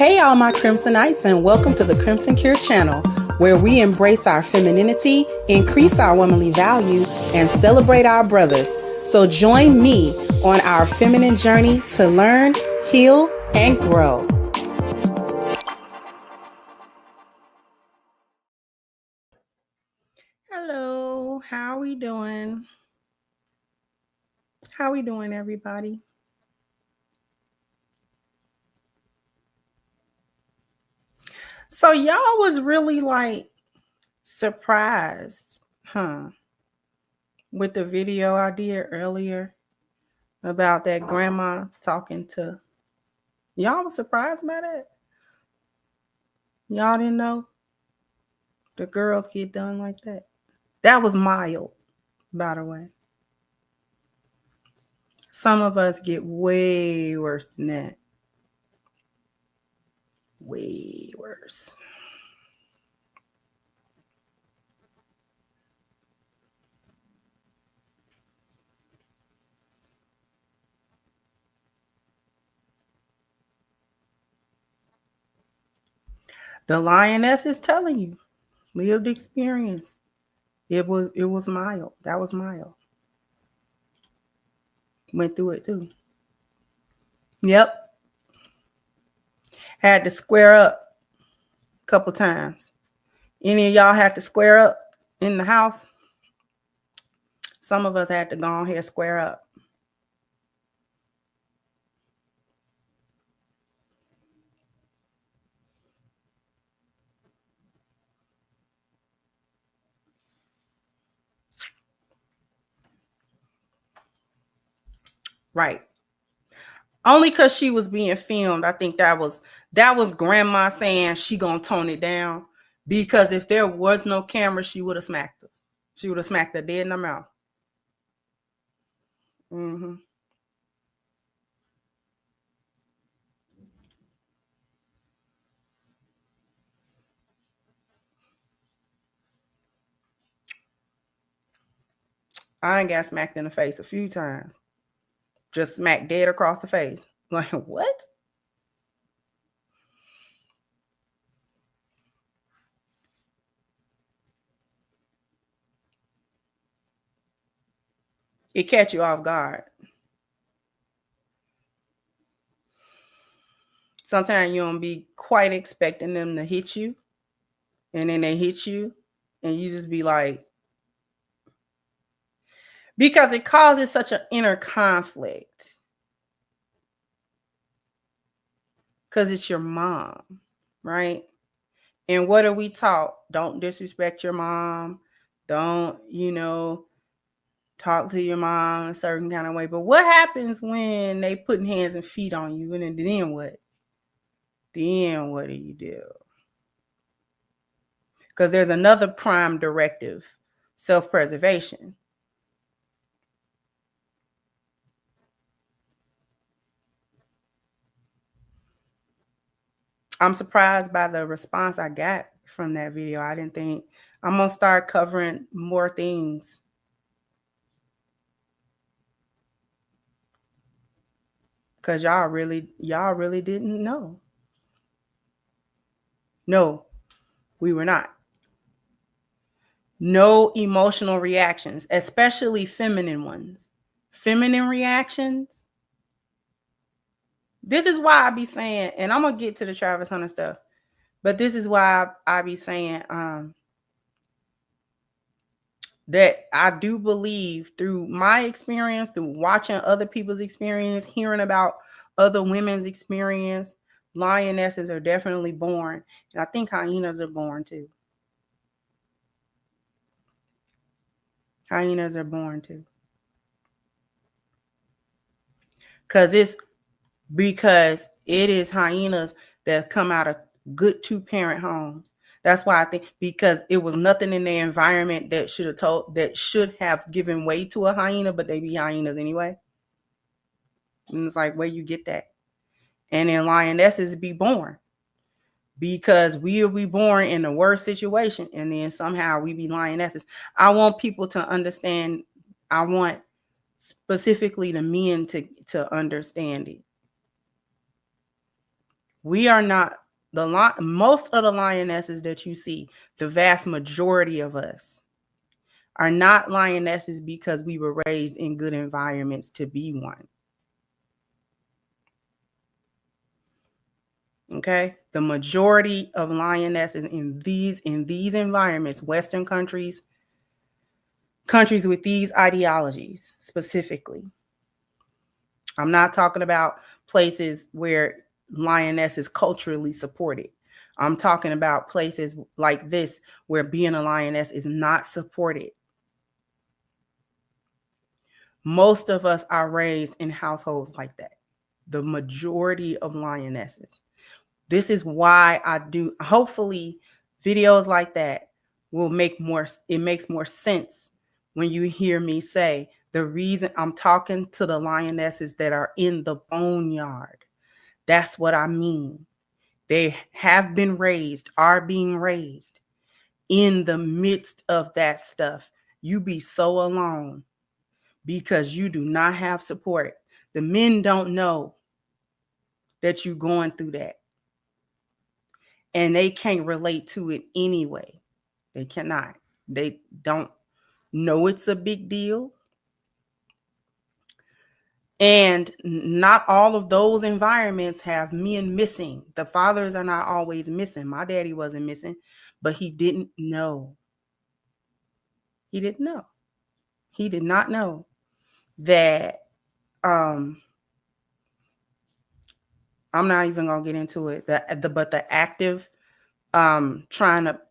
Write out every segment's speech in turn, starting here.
Hey, all my Crimsonites, and welcome to the Crimson Cure channel, where we embrace our femininity, increase our womanly values, and celebrate our brothers. So join me on our feminine journey to learn, heal, and grow. Hello, how are we doing? How we doing, everybody? So y'all was really like surprised, with the video I did earlier about that grandma talking to. Y'all was surprised by that? Y'all didn't know the girls get done like that? That was mild, by the way. Some of us get way worse than that. Way worse. The Lioness is telling you, lived experience. It was mild. That was mild. Went through it too. Yep. Had to square up a couple times. Any of y'all had to square up in the house? Some of us had to go on here square up. Right. Only because she was being filmed. I think that was grandma saying she gonna tone it down. Because if there was no camera, she would have smacked her. She would have smacked her dead in the mouth. Mm-hmm. I ain't got smacked in the face a few times. Just smacked dead across the face. Like, what? It catch you off guard. Sometimes you don't be quite expecting them to hit you. And then they hit you. And you just be like, because it causes such an inner conflict. Because it's your mom, right? And what are we taught? Don't disrespect your mom. Don't, talk to your mom a certain kind of way. But what happens when they putting hands and feet on you? And then what? Then what do you do? Because there's another prime directive, self-preservation. I'm surprised by the response I got from that video. I didn't think I'm going to start covering more things. Because y'all really didn't know. No, we were not. No emotional reactions, especially feminine ones. Feminine reactions. This is why I be saying, and I'm going to get to the Travis Hunter stuff, but this is why I be saying that I do believe through my experience, through watching other people's experience, hearing about other women's experience, lionesses are definitely born. And I think hyenas are born too. Hyenas are born too. Because it is hyenas that come out of good two-parent homes. That's why I think, because it was nothing in their environment that should have given way to a hyena, but they be hyenas anyway. And it's like, where you get that? And then lionesses be born because we'll be born in the worst situation, and then somehow we be lionesses. I want people to understand. I want specifically the men to understand it. We are not most of the lionesses that you see, the vast majority of us are not lionesses because we were raised in good environments to be one. Okay? The majority of lionesses in these environments, Western countries with these ideologies specifically. I'm not talking about places where lioness is culturally supported. I'm talking about places like this where being a lioness is not supported. Most of us are raised in households like that. The majority of lionesses. This is why I do, hopefully videos like that will make more, it makes more sense when you hear me say the reason I'm talking to the lionesses that are in the boneyard. That's what I mean. They have been raised, are being raised in the midst of that stuff. You be so alone because you do not have support. The men don't know that you're going through that. And they can't relate to it anyway. They cannot. They don't know it's a big deal. And not all of those environments have men missing. The fathers are not always missing. My daddy wasn't missing, but he didn't know. He didn't know. He did not know that I'm not even gonna get into it. But the active trying to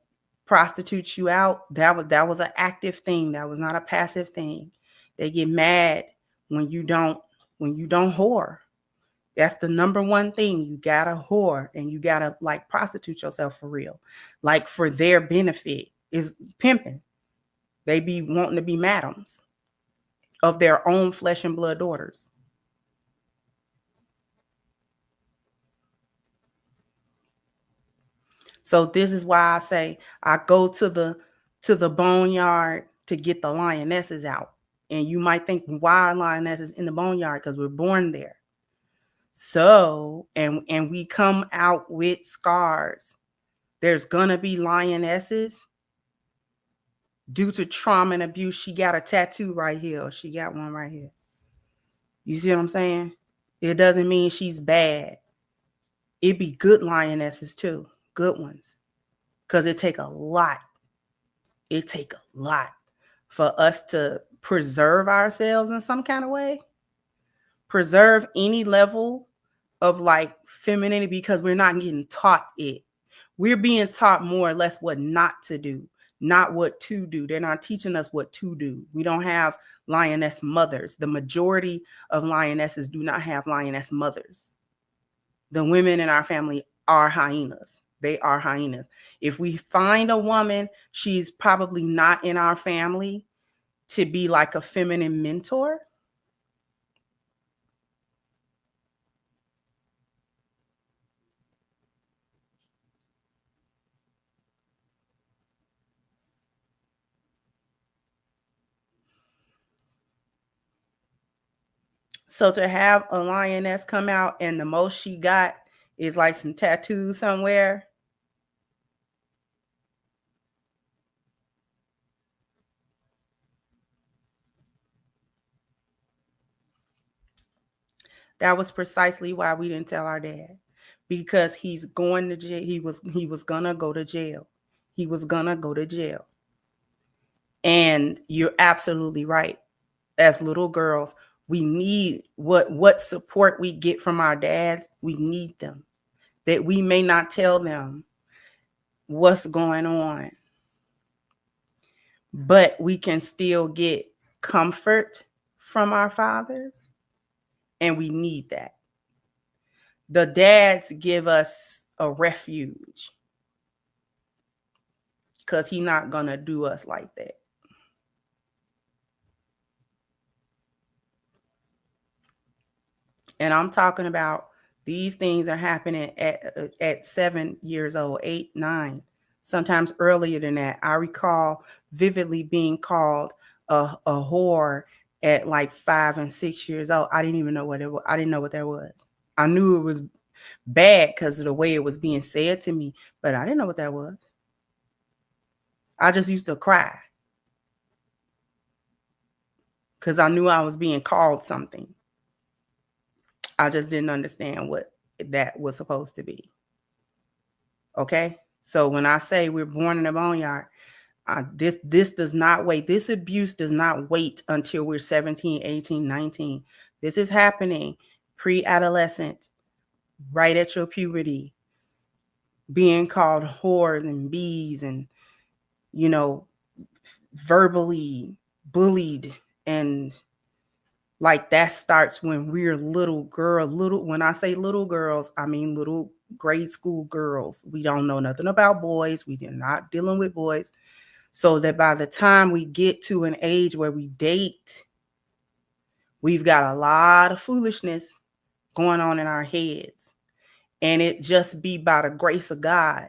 prostitute you out, that was an active thing. That was not a passive thing. They get mad when you don't whore. That's the number one thing. You gotta whore and you gotta like prostitute yourself for real, like for their benefit. Is pimping. They be wanting to be madams of their own flesh and blood daughters. So this is why I say I go to the boneyard to get the lionesses out. And you might think, why are lionesses in the boneyard? Because we're born there. So, and we come out with scars. There's gonna be lionesses due to trauma and abuse. She got a tattoo right here. She got one right here. You see what I'm saying? It doesn't mean she's bad. It be good lionesses too, good ones, because it take a lot. It take a lot for us to preserve ourselves in some kind of way, preserve any level of like femininity, because we're not getting taught it. We're being taught more or less what not to do, not what to do. They're not teaching us what to do. We don't have lioness mothers. The majority of lionesses do not have lioness mothers. The women in our family are hyenas. They are hyenas. If we find a woman, she's probably not in our family to be like a feminine mentor. So to have a lioness come out and the most she got is like some tattoos somewhere. That was precisely why we didn't tell our dad, because he's going to jail. He was gonna go to jail. He was gonna go to jail. And you're absolutely right. As little girls, we need what support we get from our dads. We need them. That we may not tell them what's going on, but we can still get comfort from our fathers, and we need that. The dads give us a refuge because he's not gonna do us like that. And I'm talking about these things are happening at 7 years old, 8, 9, sometimes earlier than that. I recall vividly being called a whore at like 5 and 6 years old. I didn't even know what it was. I didn't know what that was. I knew it was. bad because of the way it was being said to me, but I didn't know what that was. I just used to cry because I knew I was being called something. I just didn't understand what that was supposed to be. Okay? So when I say we're born in a boneyard, this does not wait. This abuse does not wait until we're 17, 18, 19. This is happening pre-adolescent, right at your puberty, being called whores and bees and, you know, verbally bullied. And like that starts when we're little, when I say little girls, I mean little grade school girls. We don't know nothing about boys. We are not dealing with boys. So that by the time we get to an age where we date, we've got a lot of foolishness going on in our heads. And it just be by the grace of God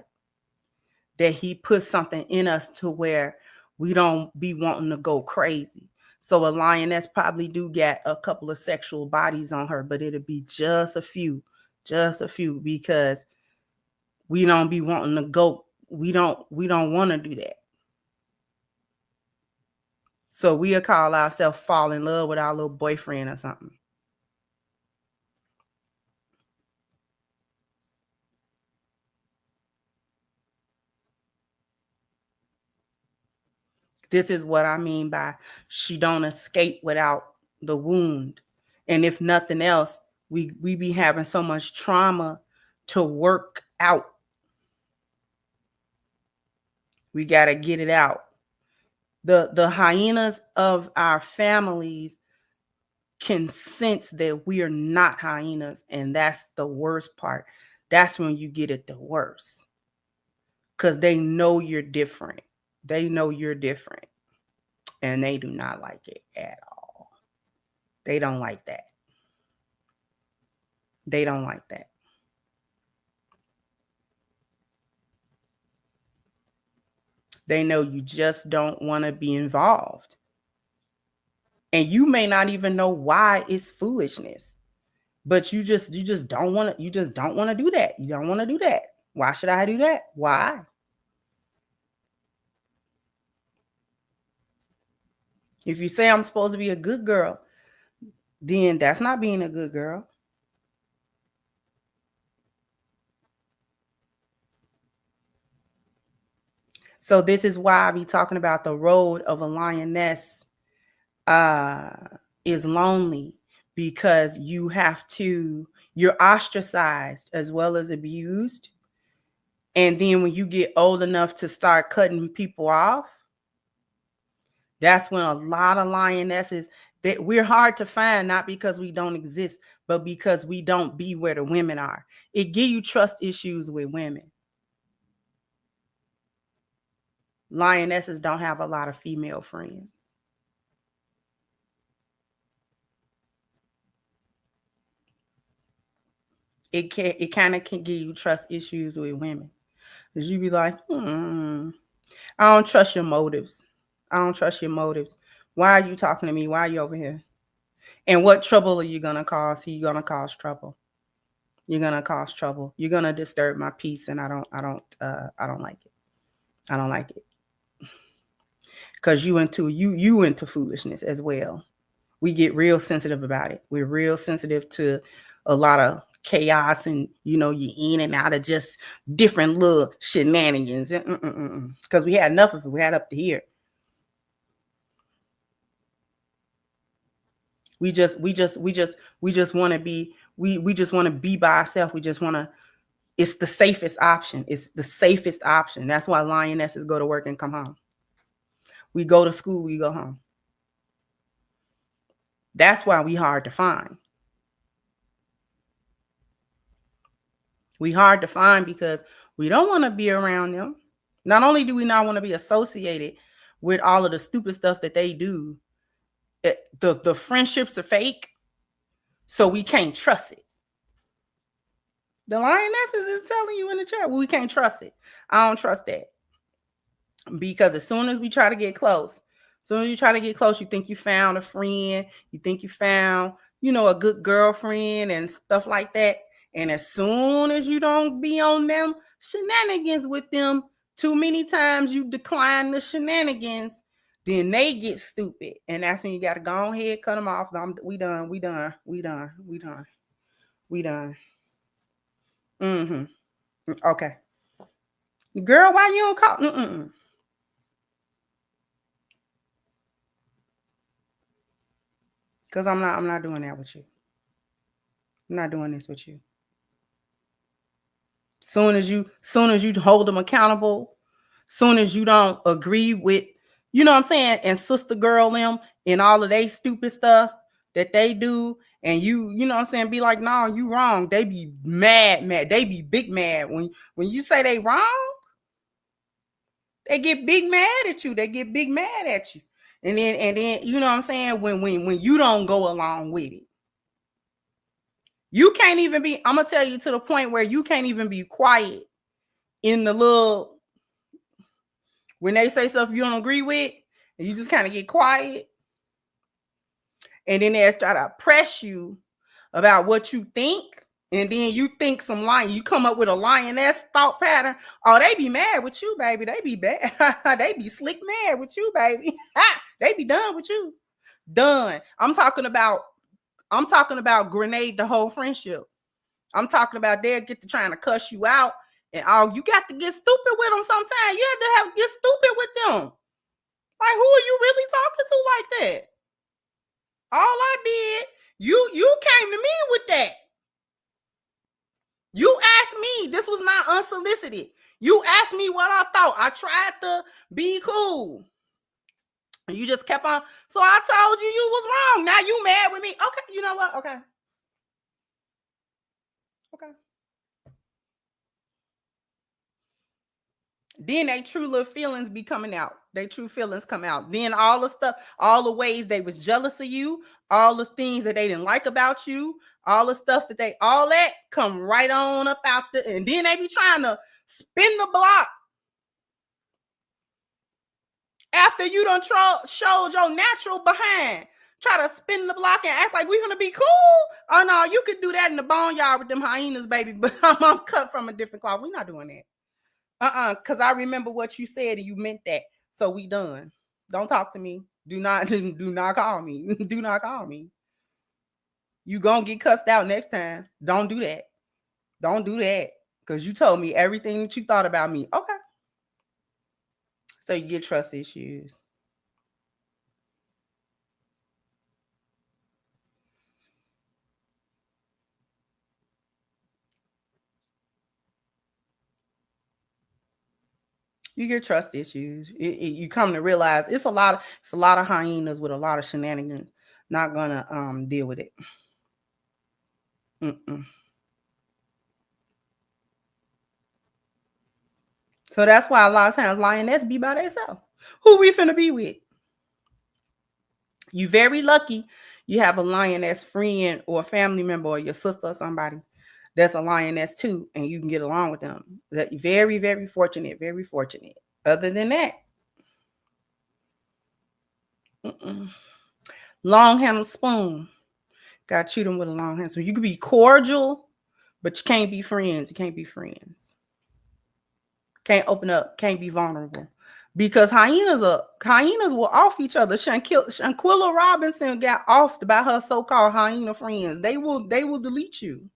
that he puts something in us to where we don't be wanting to go crazy. So a lioness probably do get a couple of sexual bodies on her, but it'll be just a few, because we don't be wanting to go. We don't want to do that. So we'll call ourselves fall in love with our little boyfriend or something. This is what I mean by she don't escape without the wound. And if nothing else, we be having so much trauma to work out. We got to get it out. The hyenas of our families can sense that we are not hyenas, and that's the worst part. That's when you get it the worst, because they know you're different. They know you're different, and they do not like it at all. They don't like that. They don't like that. They know you just don't want to be involved. And you may not even know why it's foolishness. But you just don't want to, do that. You don't want to do that. Why should I do that? Why? If you say I'm supposed to be a good girl, then that's not being a good girl. So this is why I be talking about the road of a lioness is lonely, because you're ostracized as well as abused. And then when you get old enough to start cutting people off, that's when a lot of lionesses, that we're hard to find, not because we don't exist, but because we don't be where the women are. It give you trust issues with women. Lionesses don't have a lot of female friends. It kind of can give you trust issues with women. Because you be like, I don't trust your motives. I don't trust your motives. Why are you talking to me? Why are you over here? And what trouble are you gonna cause? You're gonna cause trouble. You're gonna cause trouble. You're gonna disturb my peace, and I don't like it. I don't like it. Because you into foolishness as well. We get real sensitive about it. We're real sensitive to a lot of chaos, and you're in and out of just different little shenanigans. Because we had enough of it. We had up to here. We just want to be, we just want to be by ourselves. We just want to, it's the safest option. It's the safest option. That's why lionesses go to work and come home. We go to school, we go home. That's why we hard to find. We hard to find because we don't want to be around them. Not only do we not want to be associated with all of the stupid stuff that they do, the friendships are fake, so we can't trust it. The lionesses is telling you in the chat, well, we can't trust it. I don't trust that. Because as soon as we try to get close, you think you found a friend, you think you found, a good girlfriend and stuff like that. And as soon as you don't be on them shenanigans with them too many times, you decline the shenanigans, then they get stupid. And that's when you got to go ahead, cut them off. We done. Mm-hmm. Okay. Girl, why you don't call? Mm-mm. Because I'm not doing that with you. I'm not doing this with you. Soon as you hold them accountable, soon as you don't agree with, you know what I'm saying, and sister girl them and all of they stupid stuff that they do, and you know what I'm saying, be like, no, you wrong. They be mad. They be big mad when you say they wrong. They get big mad at you. And then you know what I'm saying, when you don't go along with it. You can't even be, I'm gonna tell you, to the point where you can't even be quiet in the little, when they say stuff you don't agree with, and you just kind of get quiet, and then they try to press you about what you think, and then you think some line, you come up with a lioness thought pattern. Oh, they be mad with you, baby. They be bad. They be slick mad with you, baby. They be done with you. Done. I'm talking about grenade the whole friendship. I'm talking about they'll get to trying to cuss you out, and you got to get stupid with them sometimes. You have to get stupid with them. Like, who are you really talking to like that? All I did, you came to me with that. You asked me. This was not unsolicited. You asked me what I thought. I tried to be cool. And you just kept on. So I told you was wrong. Now you mad with me. Okay, you know what? Okay. Then they true little feelings be coming out. They true feelings come out. Then all the stuff, all the ways they was jealous of you, all the things that they didn't like about you, all the stuff that all that come right on up out there. And then they be trying to spin the block after you done showed your natural behind. Try to spin the block and act like we gonna be cool. Oh no, you could do that in the boneyard with them hyenas, baby. But I'm cut from a different cloth. We're not doing that. Because I remember what you said and you meant that. So we done. Don't talk to me. Do not call me. Do not call me. You gonna get cussed out next time. Don't do that. Don't do that. Because you told me everything that you thought about me. Okay. So you get trust issues. You get trust issues. You come to realize it's a lot of hyenas with a lot of shenanigans. Not gonna deal with it. Mm-mm. So that's why a lot of times lioness be by themselves. Who we finna be with? You very lucky you have a lioness friend or a family member or your sister or somebody that's a lioness too, and you can get along with them. That very, very fortunate, very fortunate. Other than that, long handle spoon. Got to chew them with a long handle. So you can be cordial, but you can't be friends. You can't be friends. Can't open up. Can't be vulnerable. Because hyenas will off each other. Shanquilla Robinson got offed by her so-called hyena friends. They will delete you.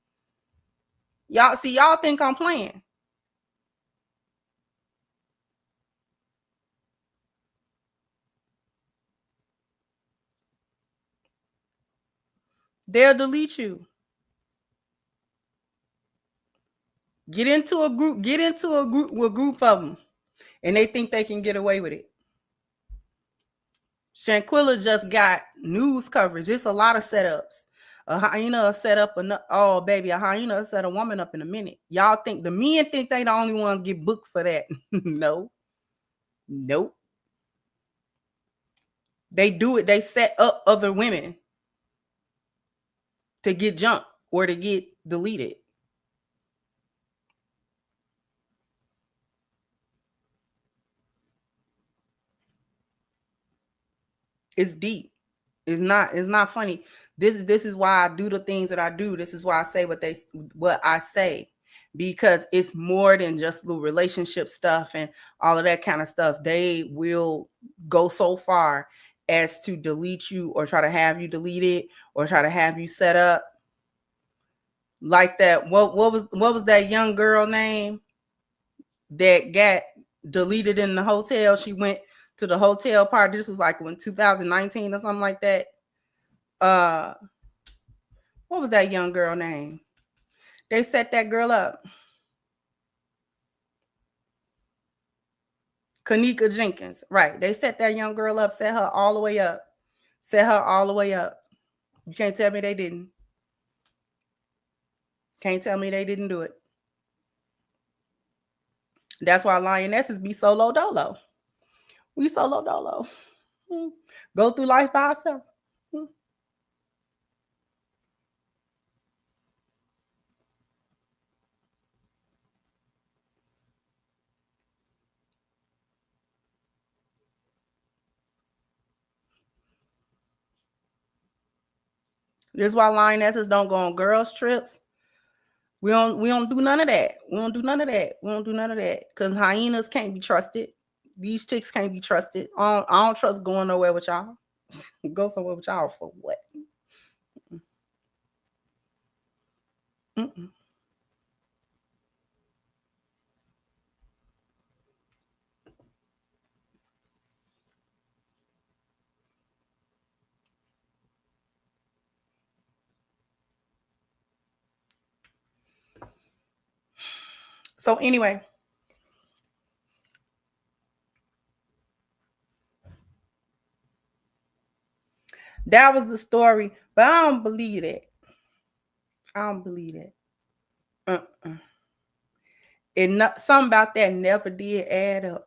Y'all think I'm playing. They'll delete you. Get into a group with a group of them, and they think they can get away with it. Shanquilla just got news coverage. It's a lot of setups. A hyena set up a hyena set a woman up in a minute. Y'all think the men think they the only ones get booked for that? No. Nope. They do it. They set up other women to get jumped or to get deleted. It's deep. It's not funny. This is why I do the things that I do. This is why I say what I say, because it's more than just the relationship stuff and all of that kind of stuff. They will go so far as to delete you or try to have you deleted or try to have you set up like that. What was that young girl name that got deleted in the hotel? She went to the hotel party. This was like in 2019 or something like that. What was that young girl name? They set that girl up. Kanika Jenkins. Right. They set that young girl up, set her all the way up. Set her all the way up. You can't tell me they didn't. Can't tell me they didn't do it. That's why lionesses be solo dolo. We solo dolo. Go through life by ourselves. This is why lionesses don't go on girls' trips. We don't do none of that. We don't do none of that. We don't do none of that. Because hyenas can't be trusted. These chicks can't be trusted. I don't trust going nowhere with y'all. Go somewhere with y'all for what? Mm-mm. So anyway, that was the story, but I don't believe it. I don't believe it. Something about that never did add up.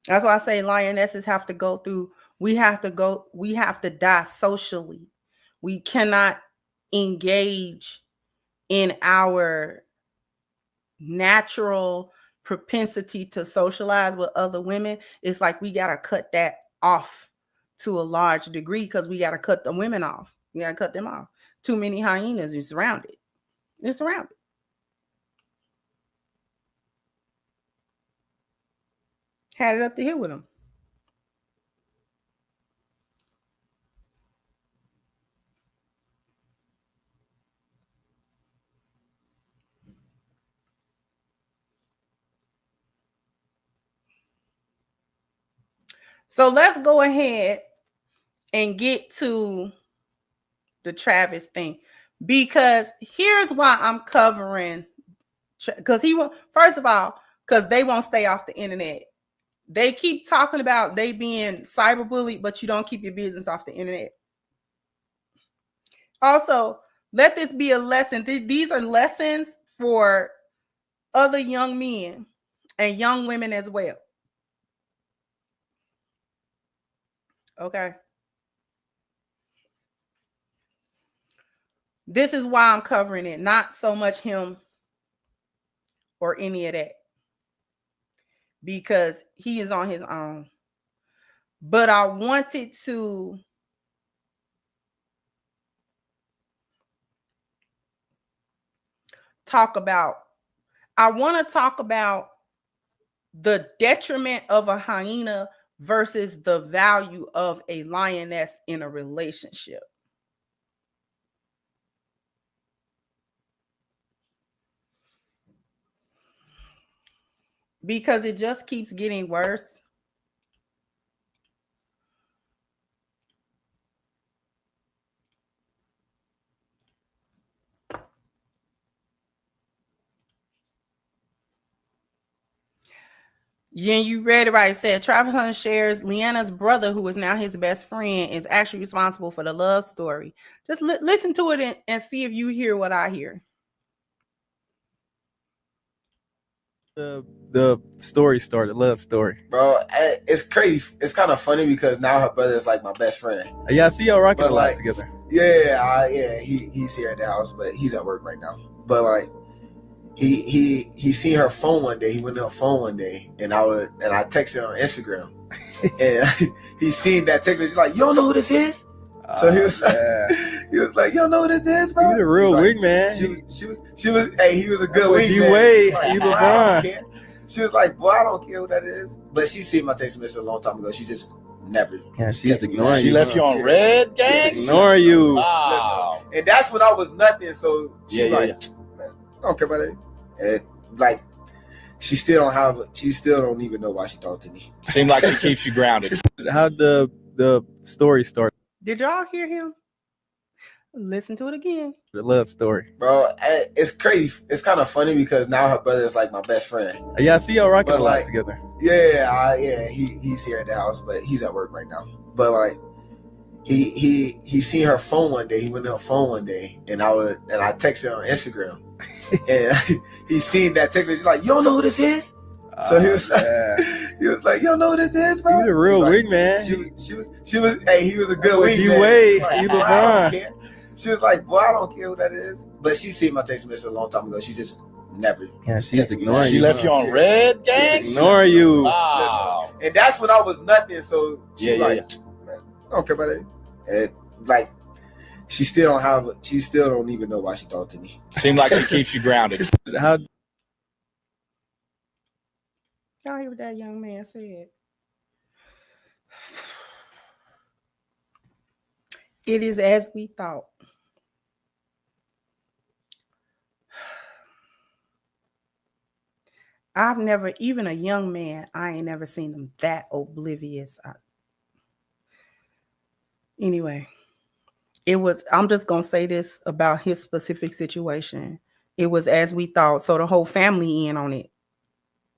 That's why I say lionesses have to go through. We have to die socially. We cannot engage in our natural propensity to socialize with other women. It's like we got to cut that off to a large degree because we got to cut the women off. We got to cut them off. Too many hyenas are surrounded. They're surrounded. Had it up to here with them. So let's go ahead and get to the Travis thing, because here's why I'm covering, because he will, first of all, because they won't stay off the internet. They keep talking about they being cyberbullied, but you don't keep your business off the internet. Also, let this be a lesson. These are lessons for other young men and young women as well. Okay. This is why I'm covering it, not so much him or any of that, because he is on his own. But I wanted to talk about the detriment of a hyena versus the value of a lioness in a relationship. Because it just keeps getting worse. Yeah, you read it right. It said Travis Hunter shares Leanna's brother, who is now his best friend, is actually responsible for the love story. Just listen to it and see if you hear what I hear. The story started, love story. Bro, it's crazy. It's kind of funny because now her brother is like my best friend. Yeah, I see y'all rocking But a lot like, together. Yeah, he's here at the house, but he's at work right now. But like, he seen her phone one day. He went to her phone one day, and I texted her on Instagram, and he seen that text. He's like, "You don't know who this is?" So he was like, "You don't know who this is, bro?" He's a real wig man. She was. Hey, he was a good wig man. D-Wade, Like, he's LeBron. She was like, "Boy, I don't care who that is." But she seen my text message a long time ago. She just never. Yeah, she's ignoring you. She left you on red, gang? Ignore you. Wow. And that's when I was nothing. So she Man, I don't care about it. And like, she still don't even know why she talked to me. Seems like she keeps you grounded. How'd the story start? Did y'all hear him? Listen to it again. The love story. Bro, it's crazy. It's kind of funny because now her brother is like my best friend. Yeah, I see y'all rocking But a lot like, together. He's here at the house, but he's at work right now. But like, he seen her phone one day. He went to her phone one day, and I texted her on Instagram, and he seen that text. He's like, "You don't know who this is?" So he was like, "You don't know who this is, bro?" He's a real like, wig man. She was. Hey, he was a good wig man. D-Wade, Like, he's "Boy, I don't LeBron. care." She was like, "Boy, I don't care who that is." But she seen my text message a long time ago. She just never. Yeah, she's ignoring you. She left you on red, gang? Ignore you. Wow. And that's when I was nothing. So she Yeah. Man, I don't care about it. And like, she still don't even know why she talked to me. Seems like she keeps you grounded. How? Y'all hear what that young man said? It is as we thought. I've never, even a young man, I ain't never seen him that oblivious. Anyway, I'm just going to say this about his specific situation. It was as we thought. So the whole family in on it.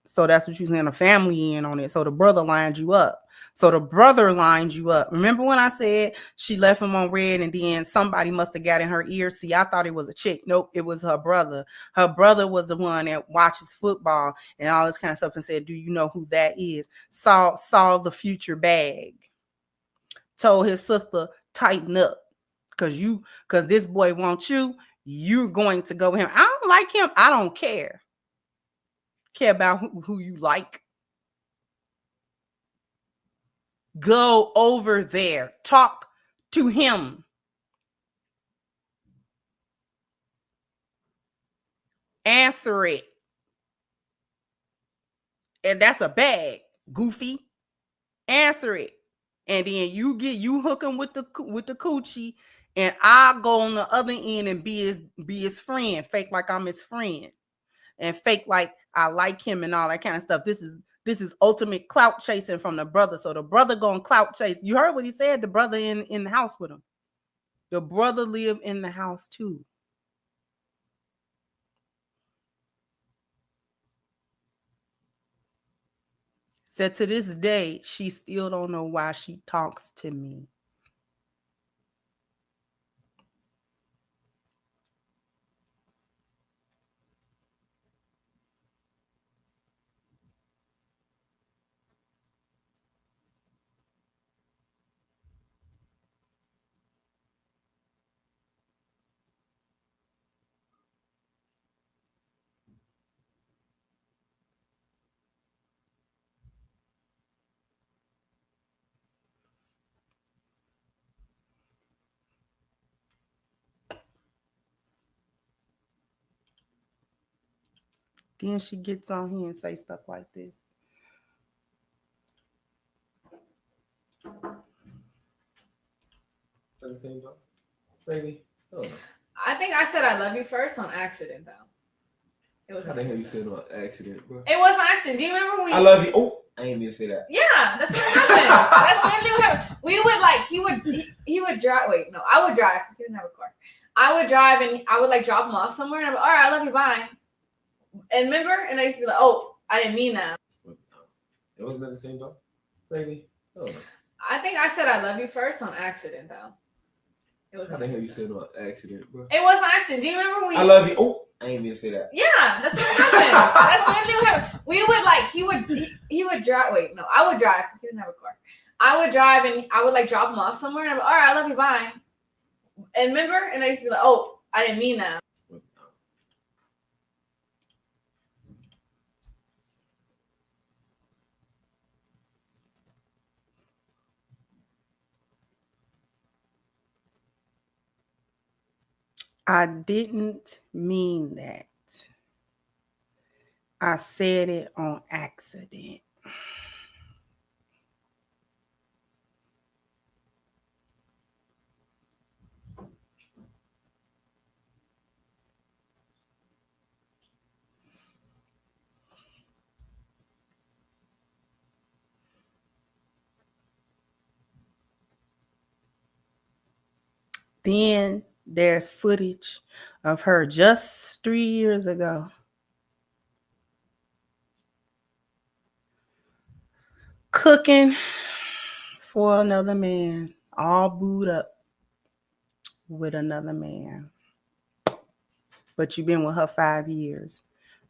So that's what you're saying, the family in on it. So the brother lined you up. Remember when I said she left him on red and then somebody must have got in her ear? See, I thought it was a chick. Nope, it was her brother. Her brother was the one that watches football and all this kind of stuff and said, "Do you know who that is?" Saw the future bag. Told his sister, "Tighten up. Because this boy wants you. You're going to go with him. I don't like him. I don't care. Care about who you like. Go over there. Talk to him. Answer it. And that's a bag, goofy. Answer it. And then you hook him with the coochie, and I'll go on the other end and be his friend. Fake like I'm his friend. And fake like I like him and all that kind of stuff. This is ultimate clout chasing from the brother. So the brother going clout chase. You heard what he said, the brother in the house with him. The brother lived in the house too. Said to this day, she still don't know why she talks to me. Then she gets on here and say stuff like this. Baby. Oh. I think I said I love you first on accident, though. It was. How the hell you said on accident, bro? It was an accident. Do you remember when? I love you. Oh, I ain't mean to say that. Yeah, that's what happened. That's literally what happened. We would like he would drive. Wait, no, I would drive. He didn't have a car. I would drive and I would like drop him off somewhere, and I'm like, all right, I love you, bye. And remember, and I used to be like, oh, I didn't mean that. It wasn't that the same dog, baby. Oh. I think I said I love you first on accident, though. It was. How the hell you said on accident, bro? It was an accident. Do you remember when? I love you. Oh, I ain't mean to say that. Yeah, that's what happens. That's literally what happened. We would like he would drive. Wait, no, I would drive. He didn't have a car. I would drive and I would like drop him off somewhere, and I'm like, all right, I love you, bye. And remember, and I used to be like, oh, I didn't mean that. I didn't mean that. I said it on accident. Then there's footage of her just 3 years ago cooking for another man, all booed up with another man. But you've been with her 5 years.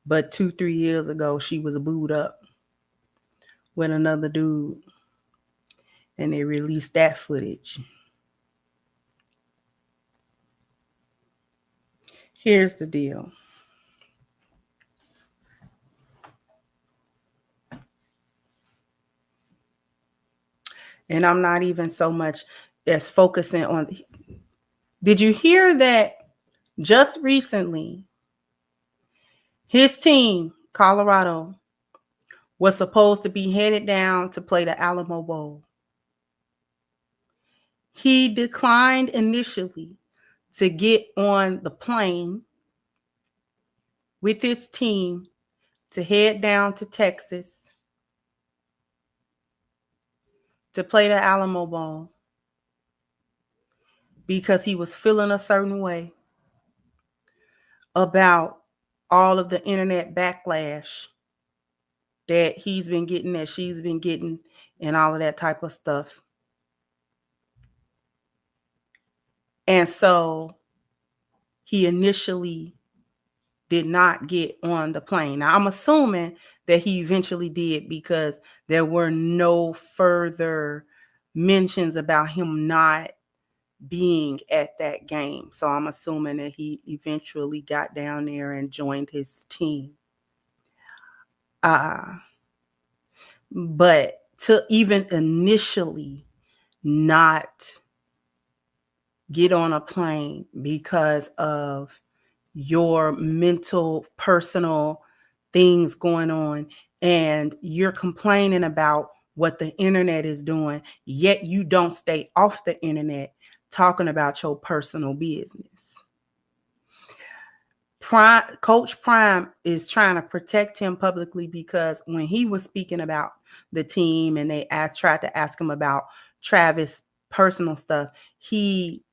But 2-3 years ago, she was booed up with another dude. And they released that footage. Here's the deal. And I'm not even so much as focusing on. Did you hear that just recently, his team, Colorado, was supposed to be headed down to play the Alamo Bowl? He declined initially to get on the plane with his team to head down to Texas to play the Alamo Bowl because he was feeling a certain way about all of the internet backlash that he's been getting, that she's been getting, and all of that type of stuff. And so he initially did not get on the plane. Now, I'm assuming that he eventually did because there were no further mentions about him not being at that game. So I'm assuming that he eventually got down there and joined his team. But to even initially not get on a plane because of your mental, personal things going on, and you're complaining about what the internet is doing, yet you don't stay off the internet talking about your personal business. Coach Prime is trying to protect him publicly because when he was speaking about the team and they tried to ask him about Travis' personal stuff, he,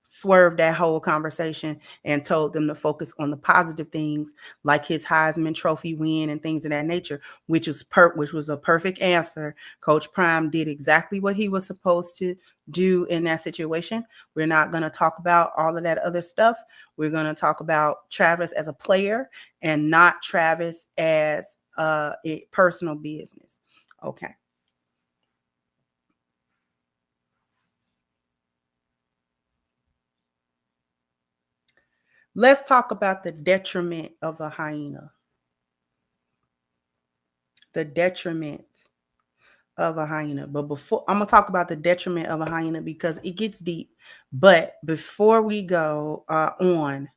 swerved that whole conversation and told them to focus on the positive things like his Heisman Trophy win and things of that nature, which was a perfect answer. Coach Prime did exactly what he was supposed to do in that situation. We're not going to talk about all of that other stuff. We're going to talk about Travis as a player and not Travis as a personal business. Okay. Let's talk about the detriment of a hyena. The detriment of a hyena. But before, I'm going to talk about the detriment of a hyena because it gets deep. But before we go on,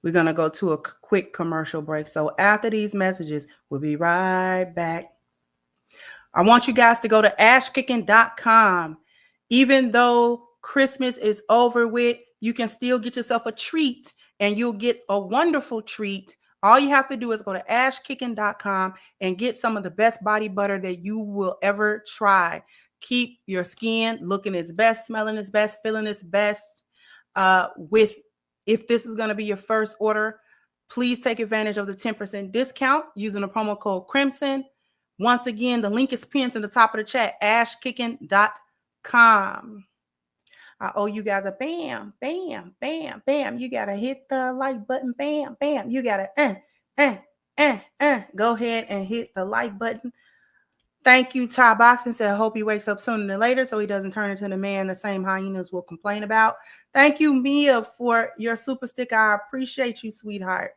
we're going to go to a quick commercial break. So after these messages, we'll be right back. I want you guys to go to ashkicking.com. Even though Christmas is over with, you can still get yourself a treat and you'll get a wonderful treat. All you have to do is go to ashkicking.com and get some of the best body butter that you will ever try. Keep your skin looking its best, smelling its best, feeling its best. If this is going to be your first order, please take advantage of the 10% discount using the promo code Crimson. Once again, the link is pinned to the top of the chat, ashkicking.com. I owe you guys a bam, bam, bam, bam. You gotta hit the like button, bam, bam. You gotta go ahead and hit the like button. Thank you, Ty Boxing said, I hope he wakes up sooner than later so he doesn't turn into the man the same hyenas will complain about. Thank you, Mia, for your super sticker. I appreciate you, sweetheart.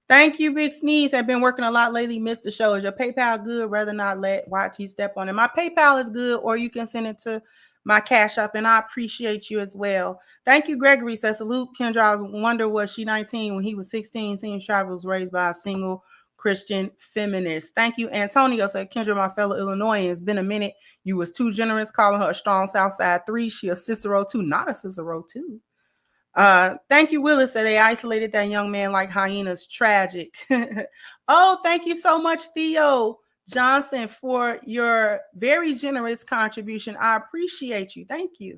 Thank you, Big Sneeze. I've been working a lot lately. Missed the show. Is your PayPal good? Rather not let YT step on it. My PayPal is good, or you can send it to my Cash App, and I appreciate you as well. Thank you, Gregory. Says salute. Kendra, I wonder was she 19 when he was 16? Seems Travis was raised by a single Christian feminist. Thank you, Antonio. Said Kendra, my fellow Illinoisan. It's been a minute. You was too generous calling her a strong Southside 3. She a Cicero 2, not a Cicero 2. Thank you, Willis. Said they isolated that young man like hyenas. Tragic. Oh, thank you so much, Theo Johnson, for your very generous contribution. I appreciate you. Thank you.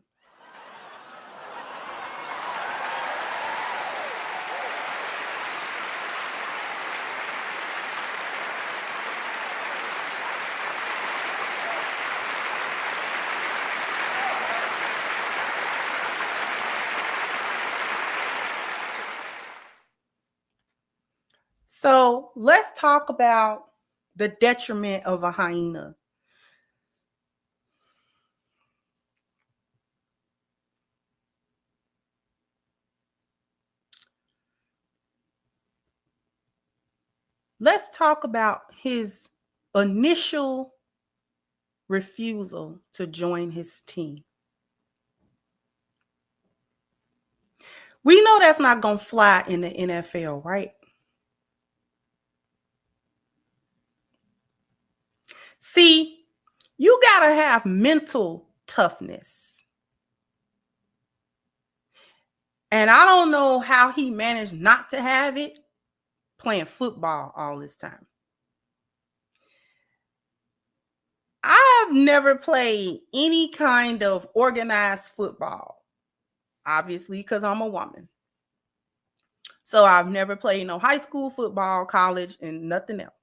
So let's talk about the detriment of a hyena. Let's talk about his initial refusal to join his team. We know that's not going to fly in the NFL, right? See, you got to have mental toughness. And I don't know how he managed not to have it playing football all this time. I've never played any kind of organized football, obviously, because I'm a woman. So I've never played no high school football, college, and nothing else.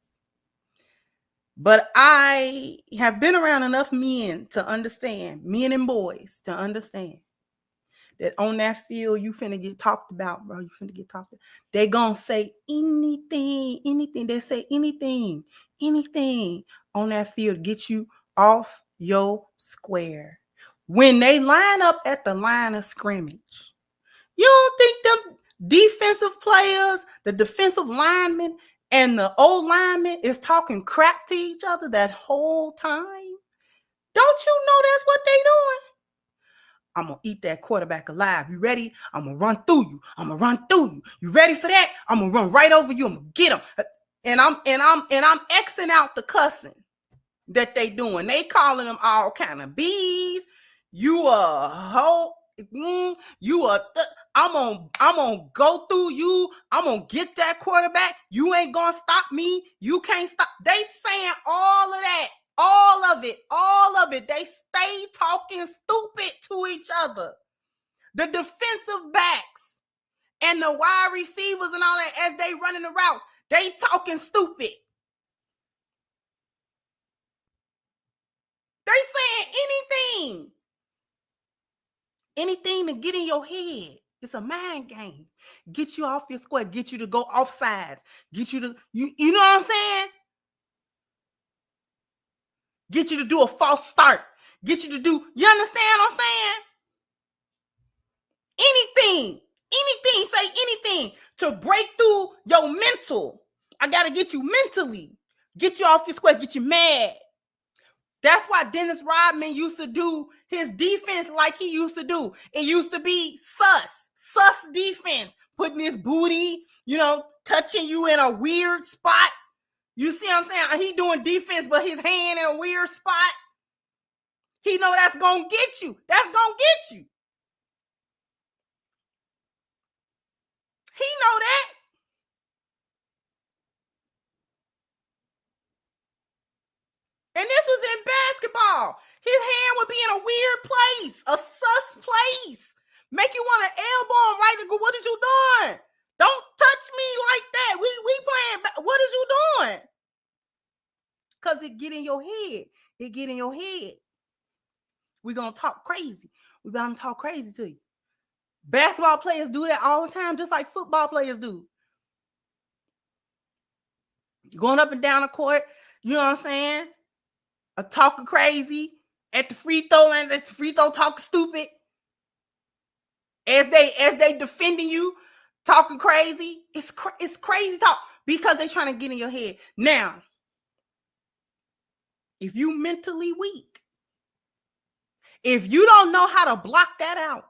But I have been around enough men to understand, men and boys to understand that on that field, you finna get talked about, bro. You finna get talked about. They gonna say anything. They say anything on that field, get you off your square. When they line up at the line of scrimmage, you don't think them defensive players, the defensive linemen, and the old lineman is talking crap to each other that whole time? Don't you know that's what they doing? I'm going to eat that quarterback alive. You ready? I'm going to run through you. I'm going to run through you. You ready for that? I'm going to run right over you. I'm going to get him. And I'm Xing out the cussing that they doing. They calling them all kind of bees. You a hoe. I'm gonna go through you. I'm gonna get that quarterback. You ain't gonna stop me. You can't stop. They saying all of that, all of it. They stay talking stupid to each other. The defensive backs and the wide receivers and all that, as they running the routes, they talking stupid. They saying anything to get in your head. It's a mind game. Get you off your square. Get you to go off sides. Get you to, you know what I'm saying? Get you to do a false start. Get you to do, you understand what I'm saying? Anything, say anything to break through your mental. I got to get you mentally. Get you off your square. Get you mad. That's why Dennis Rodman used to do his defense like he used to do. It used to be sus defense, putting his booty, touching you in a weird spot. You see what I'm saying? He doing defense, but his hand in a weird spot. He know that's going to get you. That's going to get you. He know that. And this was in basketball. His hand would be in a weird place, a sus place. Make you want to elbow him right and go, what is you doing? Don't touch me like that. We playing. What is you doing? Because it get in your head. It get in your head. We're going to talk crazy. We're going to talk crazy to you. Basketball players do that all the time, just like football players do. Going up and down the court, you know what I'm saying? A talking crazy at the free throw line, at the free throw talking stupid. As they defending you, talking crazy. It's crazy talk because they're trying to get in your head. Now, if you mentally weak, if you don't know how to block that out,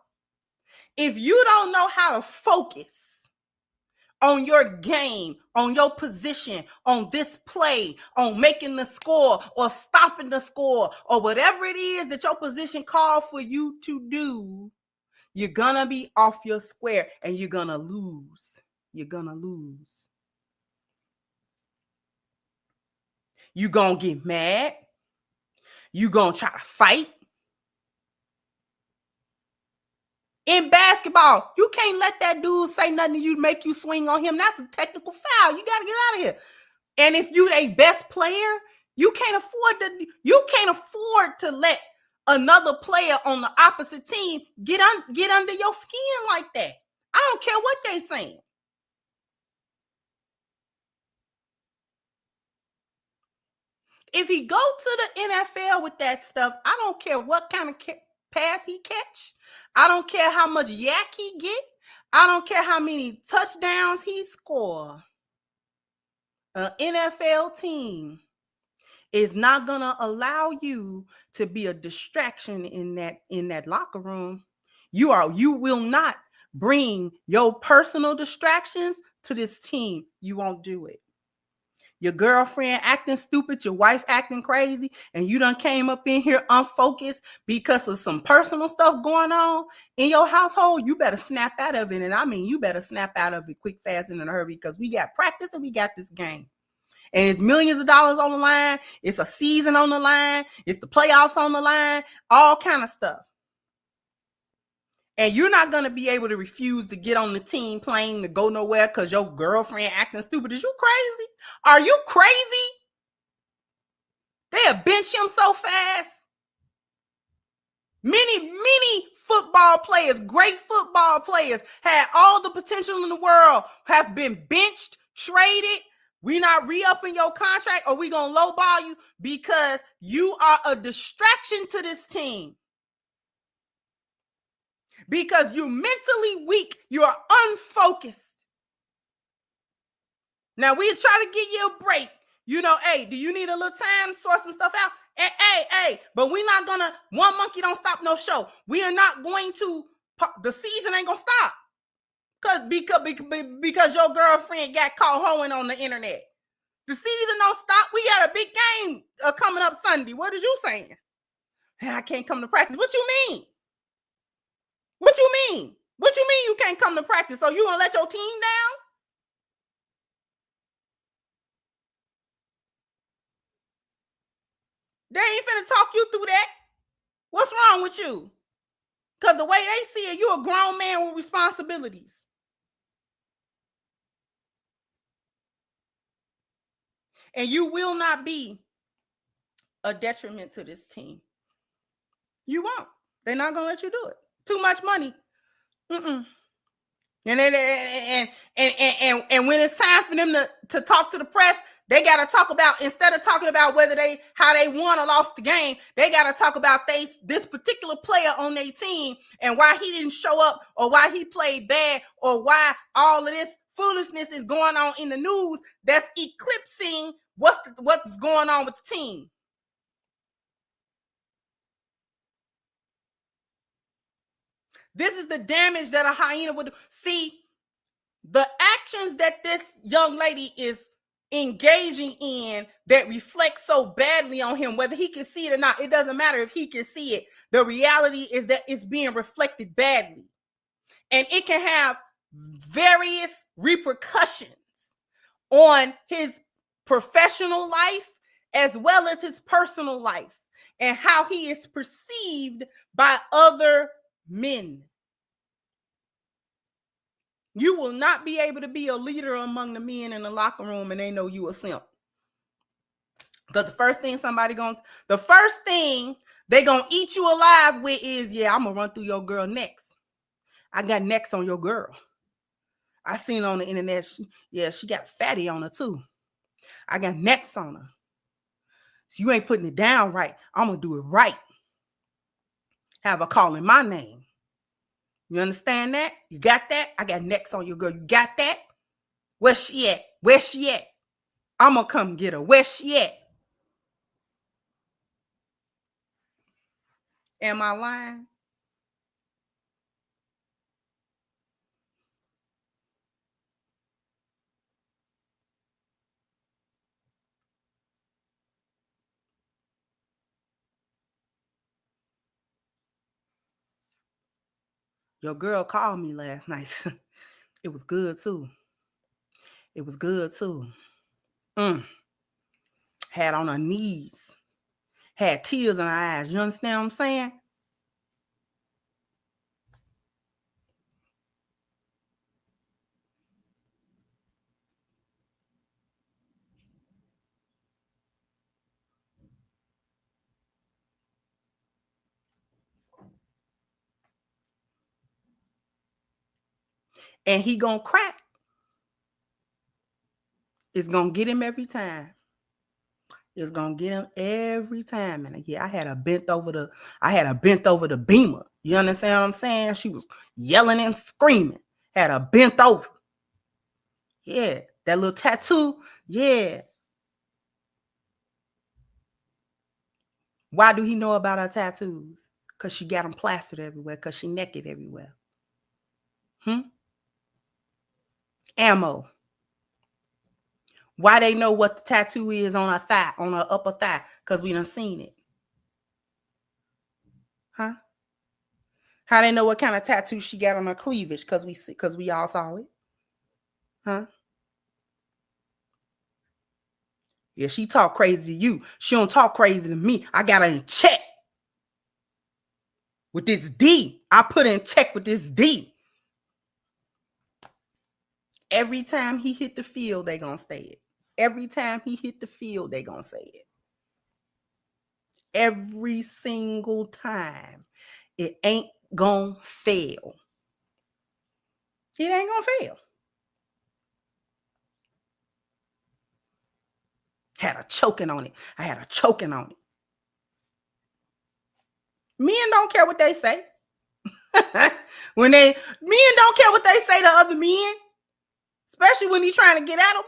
if you don't know how to focus on your game, on your position, on this play, on making the score or stopping the score or whatever it is that your position called for you to do, you're gonna be off your square and you're gonna lose. You're gonna lose. You're gonna get mad. You're gonna try to fight. In basketball, you can't let that dude say nothing to you, make you swing on him. That's a technical foul. You got to get out of here. And if you a best player, you can't afford to let another player on the opposite team get under your skin like that. I don't care what they saying. If he go to the NFL with that stuff, I don't care what kind of pass he catch. I don't care how much yak he get. I don't care how many touchdowns he score. An NFL team is not gonna allow you to be a distraction in that locker room. You will not bring your personal distractions to this team. You won't do it. Your girlfriend acting stupid, your wife acting crazy, and you done came up in here unfocused because of some personal stuff going on in your household, you better snap out of it. And I mean, you better snap out of it quick, fast, and in a hurry because we got practice and we got this game. And it's millions of dollars on the line. It's a season on the line. It's the playoffs on the line, all kind of stuff. And you're not going to be able to refuse to get on the team plane to go nowhere because your girlfriend acting stupid. Is you crazy? Are you crazy? They'll bench him so fast. Many football players, great football players, had all the potential in the world, have been benched, traded. We not re-upping your contract or we going to lowball you because you are a distraction to this team. Because you're mentally weak, you are unfocused. Now we try to give you a break. You know, hey, do you need a little time to sort some stuff out? Hey, but we're not gonna, one monkey don't stop no show. We are not going to, the season ain't gonna stop. Because your girlfriend got caught hoeing on the internet. The season don't stop. We got a big game coming up Sunday. What is you saying? Hey, I can't come to practice. What you mean? What you mean? What you mean you can't come to practice? So you gonna let your team down? They ain't finna talk you through that. What's wrong with you? Because the way they see it, you're a grown man with responsibilities. And you will not be a detriment to this team. You won't. They're not gonna let you do it. Too much money. And when it's time for them to talk to the press, they got to talk about, instead of talking about how they won or lost the game, they got to talk about this particular player on their team and why he didn't show up or why he played bad or why all of this foolishness is going on in the news that's eclipsing what's going on with the team. This is the damage that a hyena would do. See, the actions that this young lady is engaging in that reflect so badly on him, whether he can see it or not, it doesn't matter if he can see it. The reality is that it's being reflected badly. And it can have various repercussions on his professional life as well as his personal life and how he is perceived by other men. You will not be able to be a leader among the men in the locker room and they know you a simp. Because the first thing they gonna eat you alive with is, yeah, I'm gonna run through your girl next. I got necks on your girl. I seen on the internet, she got a fatty on her too. I got necks on her. So you ain't putting it down right. I'm gonna do it right. Have her calling my name. You understand that? You got that? I got necks on your girl. You got that? Where she at? Where she at? I'm gonna come get her. Where she at? Am I lying? Your girl called me last night. It was good too. It was good too. Had on her knees. Had tears in her eyes. You understand what I'm saying? And he gonna crack. It's gonna get him every time. It's gonna get him every time. And yeah, I had a bent over the beamer. You understand what I'm saying? She was yelling and screaming. Had a bent over. Yeah, that little tattoo. Yeah. Why do he know about her tattoos? Because she got them plastered everywhere. Because she naked everywhere. Ammo. Why they know what the tattoo is on her thigh, on her upper thigh? Because we done seen it. Huh? How they know what kind of tattoo she got on her cleavage? Because we all saw it. Huh? Yeah, she talk crazy to you. She don't talk crazy to me. I got her in check with this D. I put her in check with this D. Every time he hit the field, they gonna say it. Every time he hit the field, they gonna say it. Every single time. It ain't gonna fail. It ain't gonna fail. Had her choking on it. I had her choking on it. Men don't care what they say. Men don't care what they say to other men, especially when he's trying to get at them.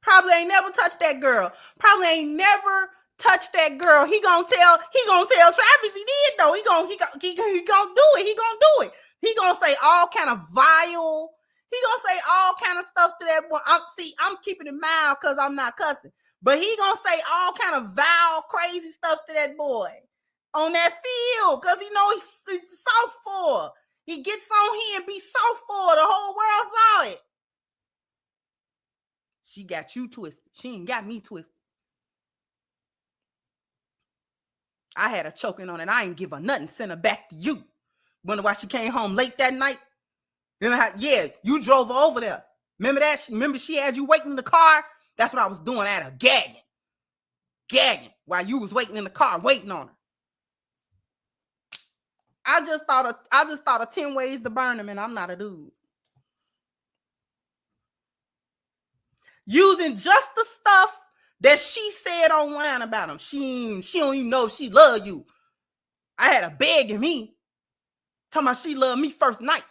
Probably ain't never touched that girl. Probably ain't never touched that girl. He gonna tell Travis he did though. He gonna do it. He gonna do it. He gonna say all kind of vile. He gonna say all kind of stuff to that boy. I'm keeping it mild because I'm not cussing. But he gonna say all kind of vile, crazy stuff to that boy on that field because he know he's soft for. He gets on here and be soft for. The whole world saw it. She got you twisted. She ain't got me twisted. I had her choking on it. I ain't give her nothing. Send her back to you. Wonder why she came home late that night? Remember how, yeah, you drove her over there. Remember that? Remember she had you waiting in the car? That's what I was doing at her, gagging while you was waiting in the car, waiting on her. I just thought of 10 ways to burn him, and I'm not a dude. Using just the stuff that she said online about him. She don't even know if she love you. I had her begging me, talking about she loved me first night.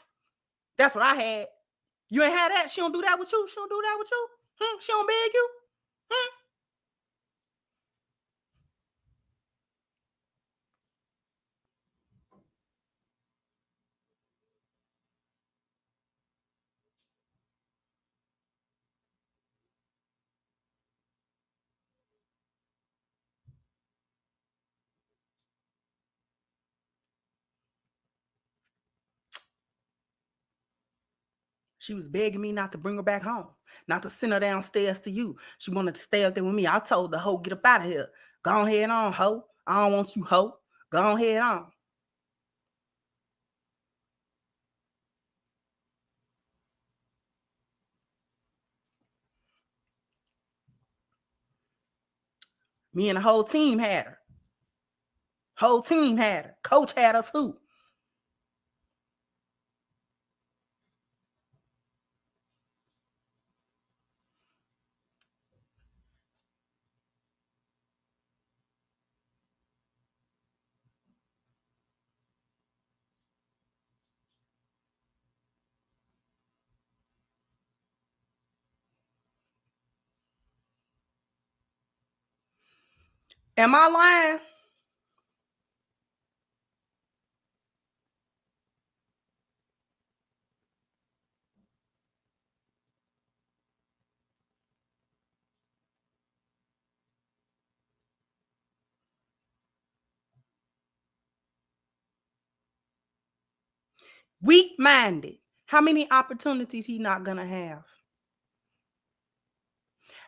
That's what I had. You ain't had that? She don't do that with you? She don't do that with you? She don't beg you? She was begging me not to bring her back home, not to send her downstairs to you. She wanted to stay up there with me. I told the hoe, get up out of here. Go ahead on, hoe. I don't want you, hoe. Go ahead on. Me and the whole team had her. Whole team had her. Coach had her too. Am I lying? Weak-minded. How many opportunities he not gonna have?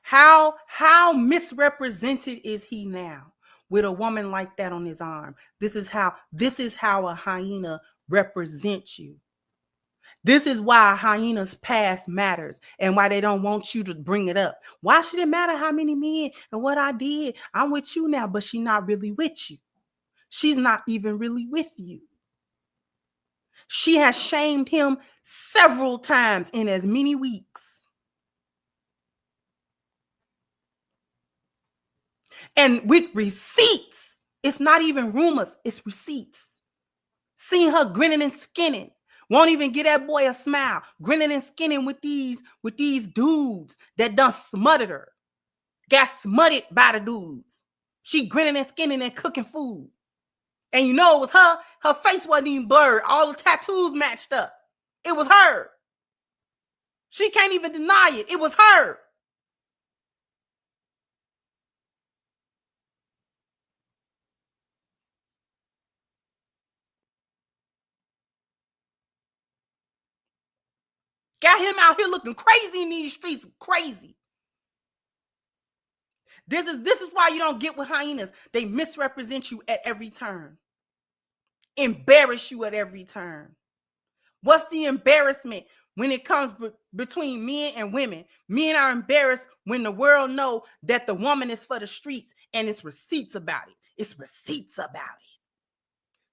How misrepresented is he now with a woman like that on his arm? This is how a hyena represents you. This is why a hyena's past matters and why they don't want you to bring it up. Why should it matter how many men and what I did? I'm with you now, but she's not really with you. She's not even really with you. She has shamed him several times in as many weeks. And with receipts, it's not even rumors, it's receipts. Seeing her grinning and skinning. Won't even give that boy a smile. Grinning and skinning with these dudes that done smutted her. Got smutted by the dudes. She grinning and skinning and cooking food. And you know it was her. Her face wasn't even blurred. All the tattoos matched up. It was her. She can't even deny it. It was her. Got him out here looking crazy in these streets. Crazy. This is why you don't get with hyenas. They misrepresent you at every turn. Embarrass you at every turn. What's the embarrassment when it comes between men and women? Men are embarrassed when the world know that the woman is for the streets and it's receipts about it. It's receipts about it.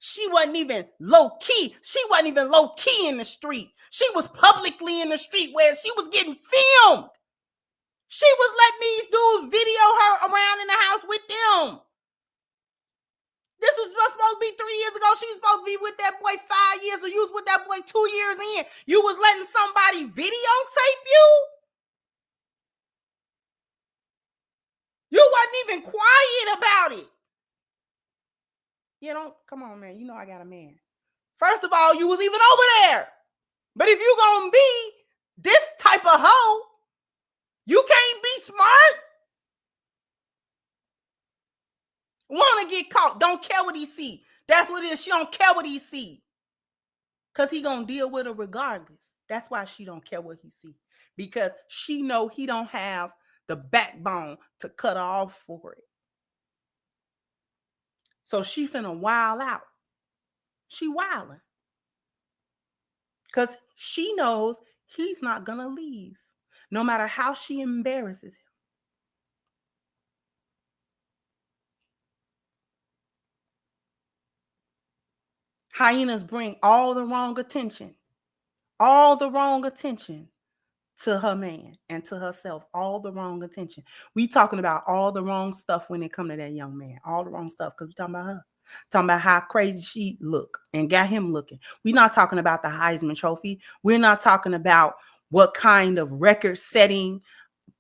She wasn't even low key. She wasn't even low key in the street. She was publicly in the street where she was getting filmed. She was letting these dudes video her around in the house with them. This was supposed to be 3 years ago. She was supposed to be with that boy 5 years, or you was with that boy 2 years in. You was letting somebody videotape you? You wasn't even quiet about it. You don't, come on, man. You know I got a man. First of all, you was even over there. But if you gonna be this type of hoe, you can't be smart. Want to get caught. Don't care what he see. That's what it is. She don't care what he see. Because he going to deal with her regardless. That's why she don't care what he see. Because she know he don't have the backbone to cut her off for it. So she finna wild out. She wilding. Because she knows he's not going to leave. No matter how she embarrasses him. Hyenas bring all the wrong attention to her man and to herself, all the wrong attention. We talking about all the wrong stuff when it come to that young man, all the wrong stuff, because we talking about her. Talking about how crazy she look and got him looking. We're not talking about the Heisman Trophy. We're not talking about what kind of record-setting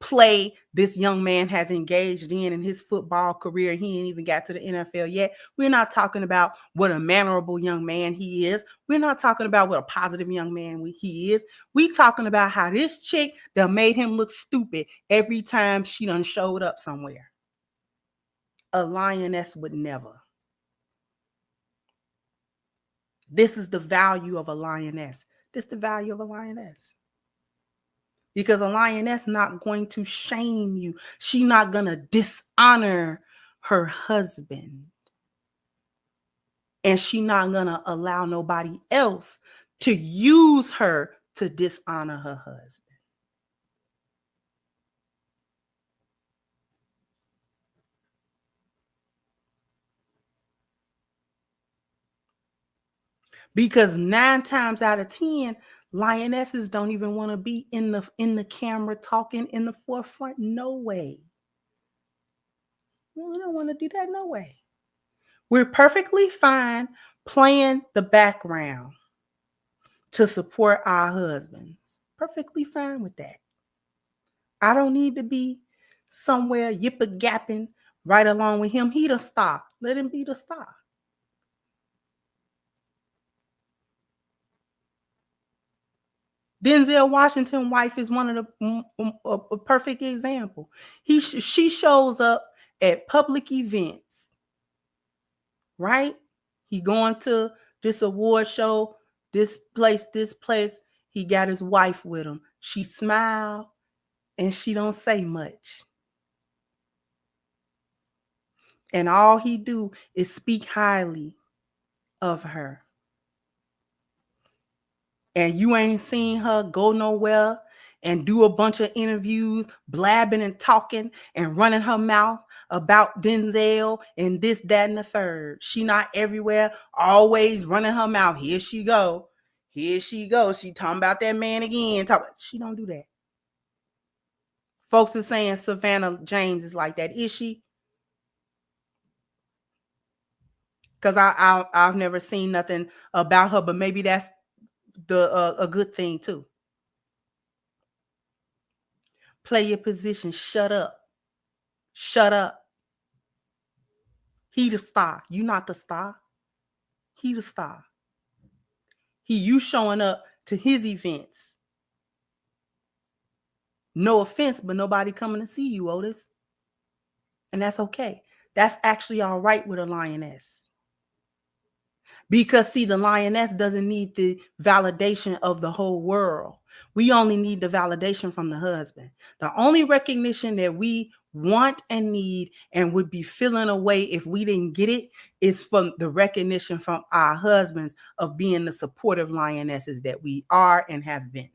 play this young man has engaged in his football career. He ain't even got to the NFL yet. We're not talking about what a mannerable young man he is. We're not talking about what a positive young man he is. We talking about how this chick that made him look stupid every time she done showed up somewhere. A lioness would never. This is the value of a lioness. This is the value of a lioness. Because a lioness not going to shame you. She not going to dishonor her husband. And she not going to allow nobody else to use her to dishonor her husband. Because 9 times out of 10, lionesses don't even want to be in the camera talking in the forefront. No way. We don't want to do that. No way. We're perfectly fine playing the background to support our husbands. Perfectly fine with that. I don't need to be somewhere yipper-gapping right along with him. He the star. Let him be the star. Denzel Washington's wife is one of a perfect example. She shows up at public events, right? He going to this award show, this place. He got his wife with him. She smiled and she don't say much. And all he do is speak highly of her. And you ain't seen her go nowhere and do a bunch of interviews, blabbing and talking and running her mouth about Denzel and this, that, and the third. She not everywhere, always running her mouth. Here she go. Here she goes. She talking about that man again. She don't do that. Folks are saying Savannah James is like that. Is she? Because I've never seen nothing about her, but maybe that's a good thing too. Play your position. Shut up. Shut up. He the star. You not the star. He the star. You showing up to his events. No offense, but nobody coming to see you, Otis. And that's okay. That's actually all right with a lioness. Because see, the lioness doesn't need the validation of the whole world. We only need the validation from the husband. The only recognition that we want and need and would be feeling away if we didn't get it is from the recognition from our husbands of being the supportive lionesses that we are and have been.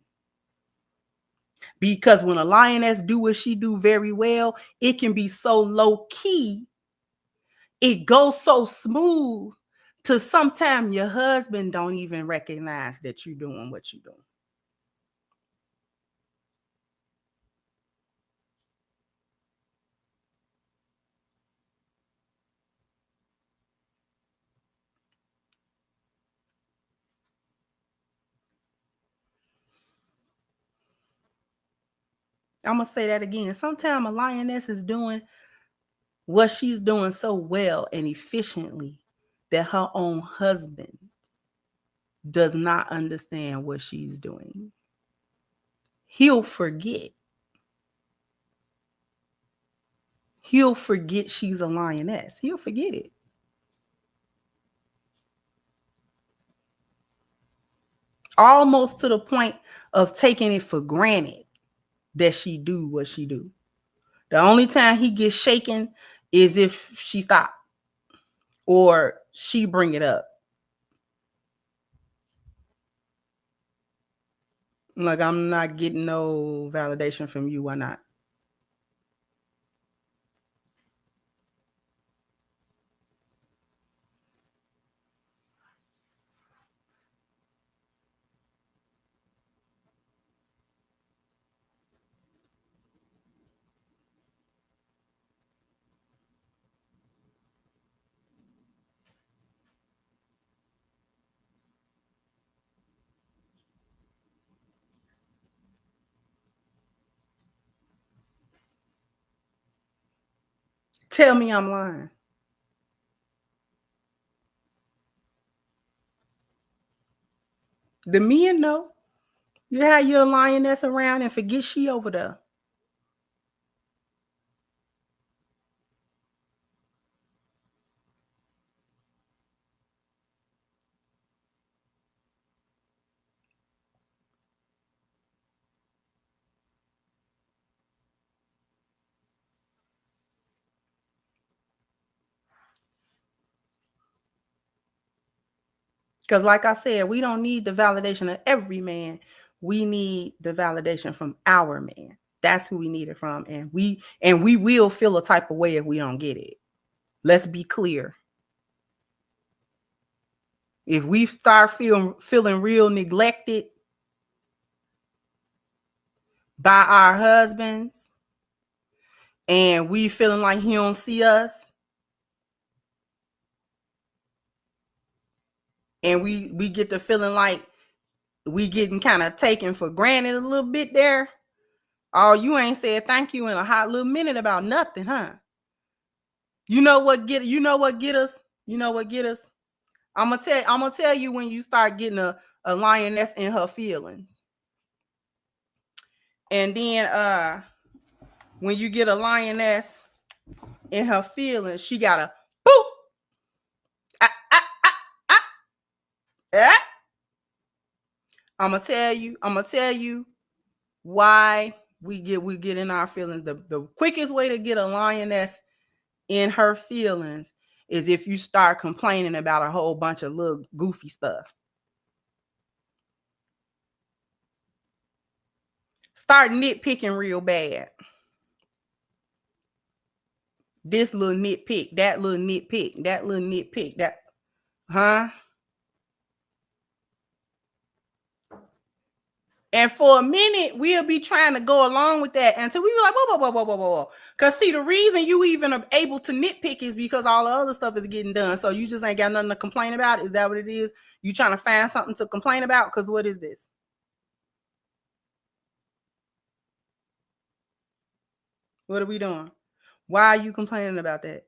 Because when a lioness do what she do very well, it can be so low key. It goes so smooth to sometimes your husband don't even recognize that you're doing what you're doing. I'm going to say that again. Sometimes a lioness is doing what she's doing so well and efficiently that her own husband does not understand what she's doing. He'll forget. He'll forget she's a lioness. He'll forget it. Almost to the point of taking it for granted that she do what she do. The only time he gets shaken is if she stop or she bring it up. Like, I'm not getting no validation from you. Why not? Tell me I'm lying. The men know. You have your lioness around and forget she over there. Because like I said, we don't need the validation of every man. We need the validation from our man. That's who we need it from. And we will feel a type of way if we don't get it. Let's be clear. If we start feeling real neglected by our husbands, and we feeling like he don't see us, and we get the feeling like we getting kind of taken for granted a little bit there. Oh, you ain't said thank you in a hot little minute about nothing, huh? You know what get us? You know what get us? I'm gonna tell you when you start getting a lioness in her feelings. And then when you get a lioness in her feelings, she gotta boop. I'm gonna tell you why we get in our feelings. The quickest way to get a lioness in her feelings is if you start complaining about a whole bunch of little goofy stuff. Start nitpicking real bad. This little nitpick, that little nitpick, that little nitpick, that, huh? And for a minute, we'll be trying to go along with that until we be like, whoa. Because see, the reason you even are able to nitpick is because all the other stuff is getting done. So you just ain't got nothing to complain about. Is that what it is? You trying to find something to complain about? Because what is this? What are we doing? Why are you complaining about that?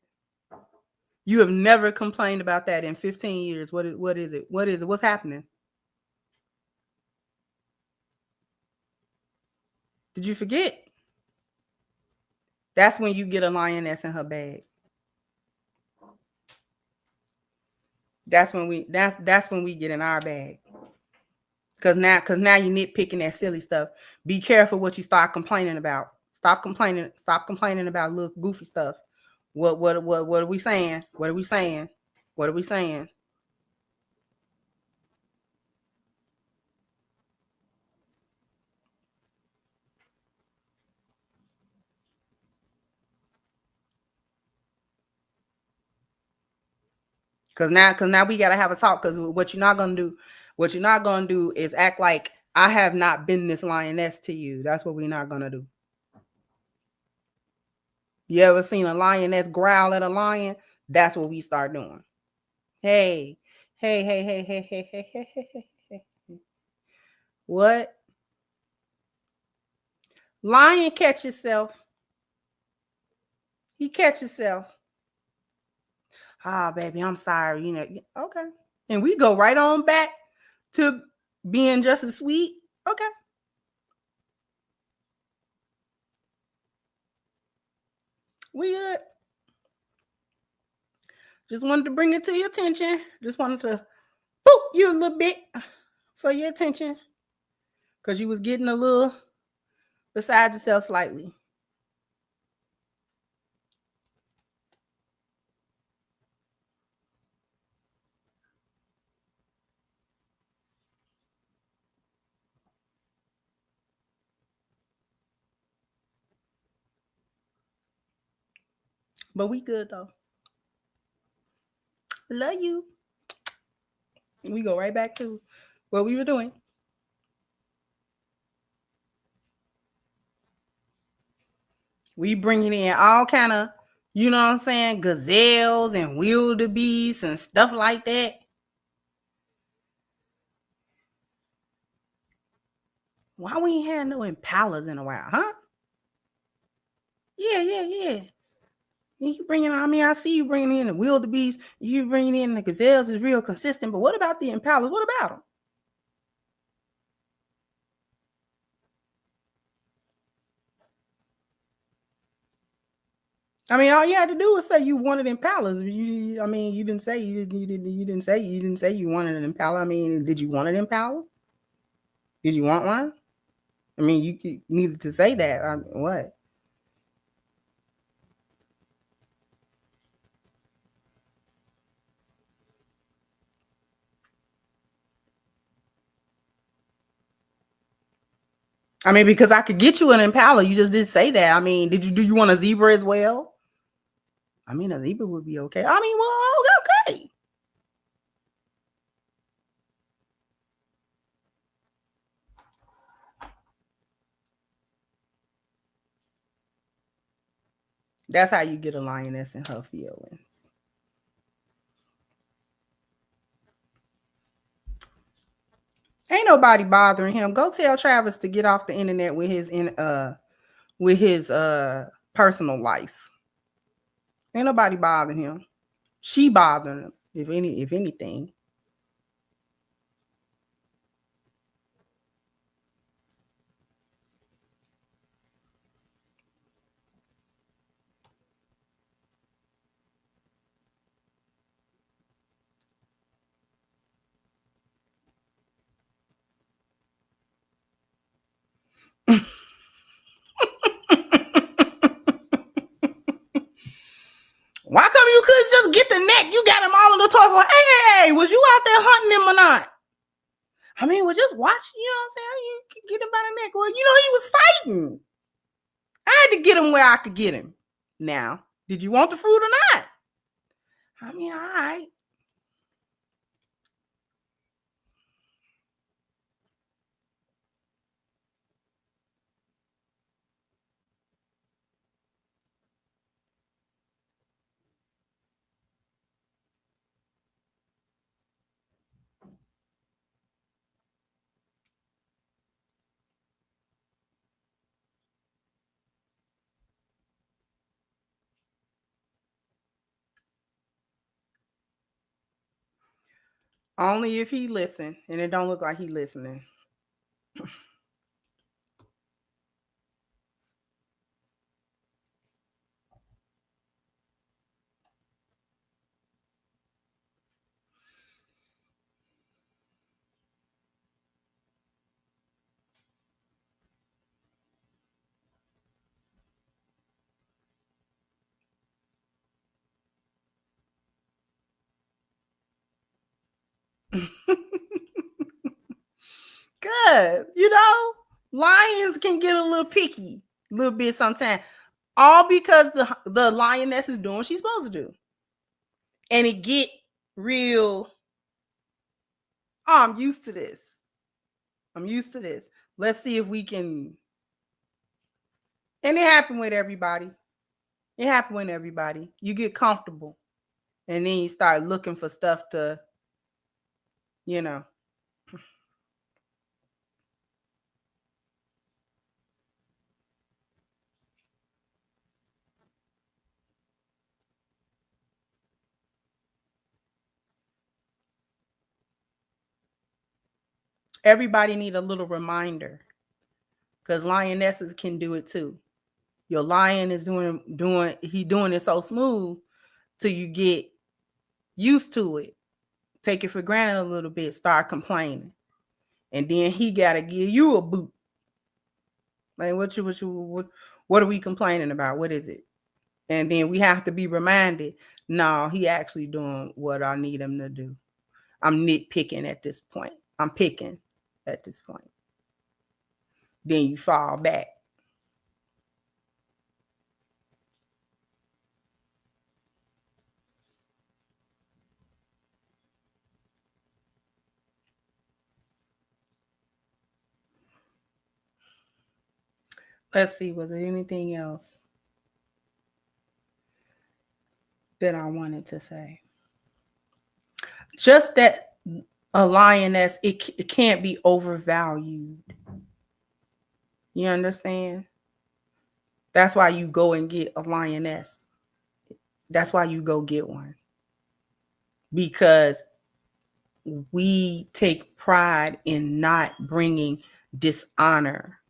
You have never complained about that in 15 years. What is it? What is it? What's happening? Did you forget? That's when you get a lioness in her bag. That's when we get in our bag. Cause now you nitpicking that silly stuff. Be careful what you start complaining about. Stop complaining about little goofy stuff. What are we saying? What are we saying? What are we saying? Cause now we gotta have a talk. Cause what you're not gonna do is act like I have not been this lioness to you. That's what we're not gonna do. You ever seen a lioness growl at a lion? That's what we start doing. Hey. What? Lion catch yourself. He catch himself. Ah, baby, I'm sorry. You know, okay. And we go right on back to being just as sweet. Okay. We good. Just wanted to bring it to your attention. Just wanted to boop you a little bit for your attention. Because you was getting a little beside yourself slightly. But we good though. Love you. We go right back to what we were doing. We bringing in all kind of, you know what I'm saying, gazelles and wildebeests and stuff like that. Why we ain't had no impalas in a while, huh? Yeah. You bringing, I see you bringing in the wildebeest, you bringing in the gazelles is real consistent, but what about the impalas? What about them? I mean, all you had to do was say you wanted impalas. You didn't say you wanted an impala. I mean, did you want an impala? Did you want one? I mean, you needed to say that. What? I mean, because I could get you an impala. You just didn't say that. I mean, do you want a zebra as well? I mean, a zebra would be okay. I mean, well, okay. That's how you get a lioness in her feelings. Ain't nobody bothering him. Go tell Travis to get off the internet with his personal life. Ain't nobody bothering him. She bothering him, if anything. Why come you couldn't just get the neck? You got him all in the torso. Hey, was you out there hunting him or not? I mean, we're just watching, you know what I'm saying? You could get him by the neck. Well, you know, he was fighting. I had to get him where I could get him. Now, did you want the fruit or not? I mean, all right. Only if he listen, and it don't look like he listening. Good. You know, lions can get a little picky a little bit sometimes. All because the lioness is doing what she's supposed to do. And it get real. Oh, I'm used to this. I'm used to this. Let's see if we can. And it happened with everybody. It happened with everybody. You get comfortable. And then you start looking for stuff to, you know. Everybody need a little reminder. Because lionesses can do it too. Your lion is doing it so smooth till you get used to it. Take it for granted a little bit, start complaining. And then he gotta give you a boot. Like what are we complaining about? What is it? And then we have to be reminded, no, he actually doing what I need him to do. I'm nitpicking at this point. I'm picking at this point. Then you fall back. Let's see, was there anything else that I wanted to say? Just that a lioness, it can't be overvalued. You understand? That's why you go and get a lioness. That's why you go get one. Because we take pride in not bringing dishonor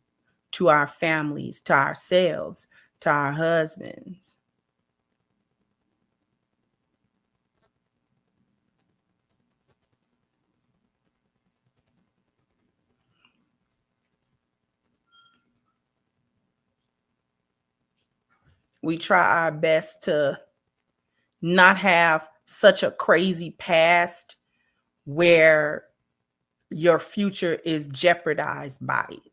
to our families, to ourselves, to our husbands. We try our best to not have such a crazy past where your future is jeopardized by it.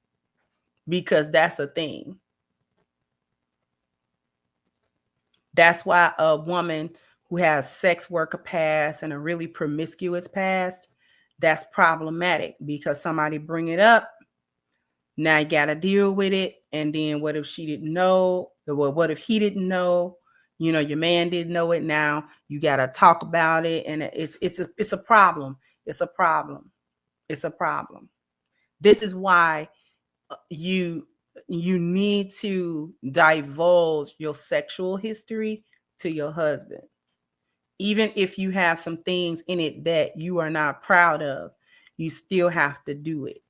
because that's a thing. That's why a woman who has sex worker past and a really promiscuous past, that's problematic, because somebody bring it up. Now you got to deal with it. And then what if she didn't know? Well, what if he didn't know? You know, your man didn't know it. Now you got to talk about it. And it's a problem. It's a problem. It's a problem. This is why you need to divulge your sexual history to your husband. Even if you have some things in it that you are not proud of, you still have to do it.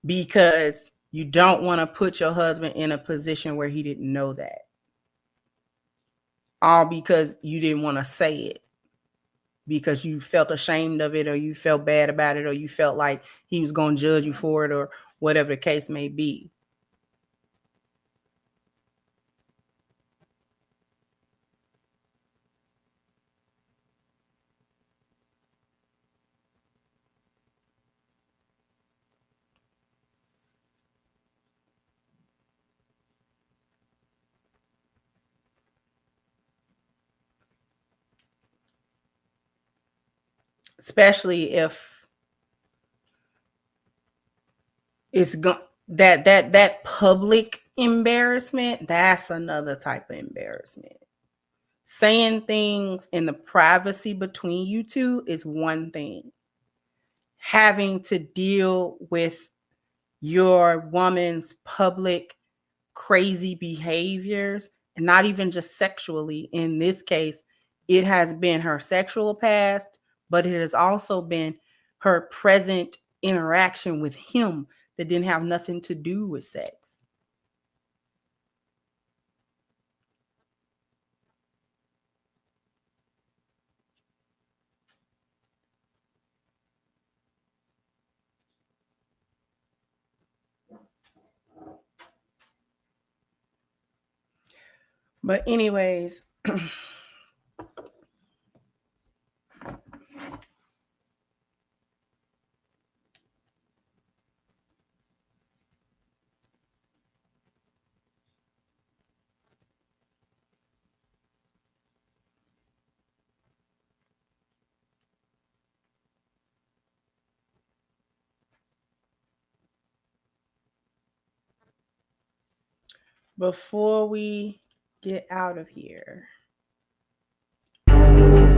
Because you don't want to put your husband in a position where he didn't know that. All because you didn't want to say it. Because you felt ashamed of it, or you felt bad about it, or you felt like he was going to judge you for it, or whatever the case may be. Especially if it's that public embarrassment, that's another type of embarrassment. Saying things in the privacy between you two is one thing. Having to deal with your woman's public crazy behaviors, and not even just sexually. In this case, it has been her sexual past, but it has also been her present interaction with him that didn't have nothing to do with sex. But anyways, before we get out of here.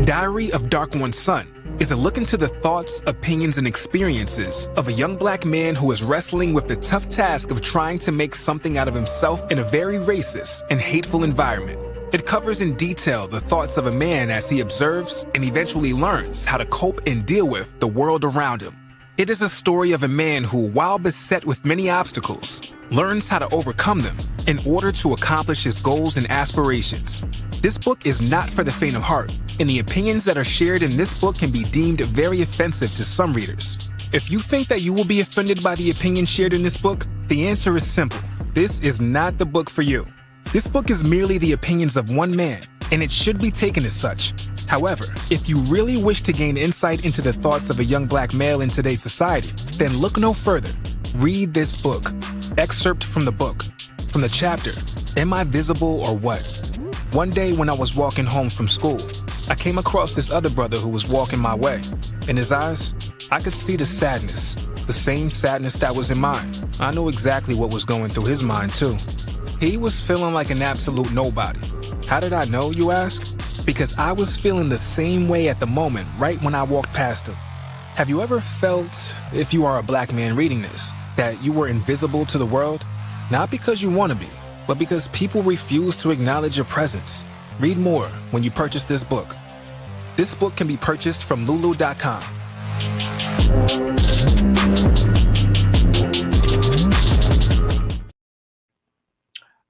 Diary of Dark One's Son is a look into the thoughts, opinions, and experiences of a young black man who is wrestling with the tough task of trying to make something out of himself in a very racist and hateful environment. It covers in detail the thoughts of a man as he observes and eventually learns how to cope and deal with the world around him. It is a story of a man who, while beset with many obstacles, learns how to overcome them in order to accomplish his goals and aspirations. This book is not for the faint of heart, and the opinions that are shared in this book can be deemed very offensive to some readers. If you think that you will be offended by the opinions shared in this book, the answer is simple. This is not the book for you. This book is merely the opinions of one man, and it should be taken as such. However, if you really wish to gain insight into the thoughts of a young black male in today's society, then look no further. Read this book. Excerpt from the book. From the chapter, Am I Visible or What? One day when I was walking home from school, I came across this other brother who was walking my way. In his eyes, I could see the sadness, the same sadness that was in mine. I knew exactly what was going through his mind too. He was feeling like an absolute nobody. How did I know, you ask? Because I was feeling the same way at the moment, right when I walked past him. Have you ever felt, if you are a black man reading this, that you were invisible to the world? Not because you want to be, but because people refuse to acknowledge your presence. Read more when you purchase this book. This book can be purchased from lulu.com.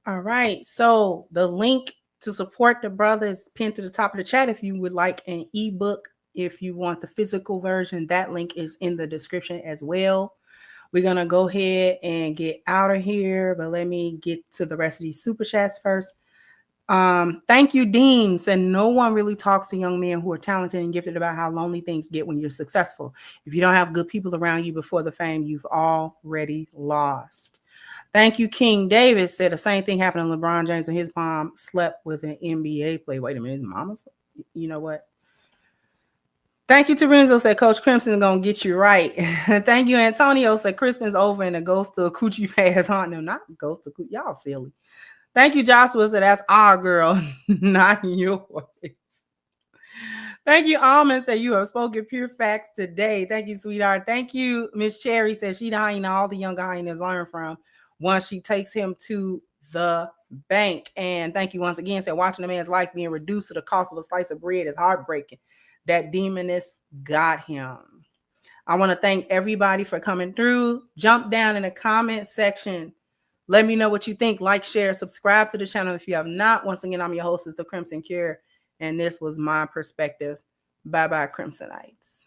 All right, so the link to support the brother is pinned to the top of the chat. If you would like an ebook, if you want the physical version, that link is in the description as well. We're going to go ahead and get out of here, but let me get to the rest of these super chats first. Thank you, Dean. Said no one really talks to young men who are talented and gifted about how lonely things get when you're successful. If you don't have good people around you before the fame, you've already lost. Thank you, King David. Said the same thing happened to LeBron James when his mom slept with an NBA player. Wait a minute, his mama slept? You know what? Thank you, Terenzo. Said Coach Crimson is gonna get you right. Thank you, Antonio. Said Christmas over and the ghost of Coochie Pass haunting him. Not ghost of Coochie. Y'all silly. Thank you, Joshua. Said that's our girl, not yours. Thank you, Almond. Said you have spoken pure facts today. Thank you, sweetheart. Thank you, Miss Cherry. Said she the hyena all the young hyenas learn from once she takes him to the bank. And thank you once again. Said watching a man's life being reduced to the cost of a slice of bread is heartbreaking. That demoness got him. I want to thank everybody for coming through. Jump down in the comment section. Let me know what you think. Like, share, subscribe to the channel if you have not. Once again, I'm your hostess, The Crimson Cure, and this was my perspective. Bye-bye, Crimsonites.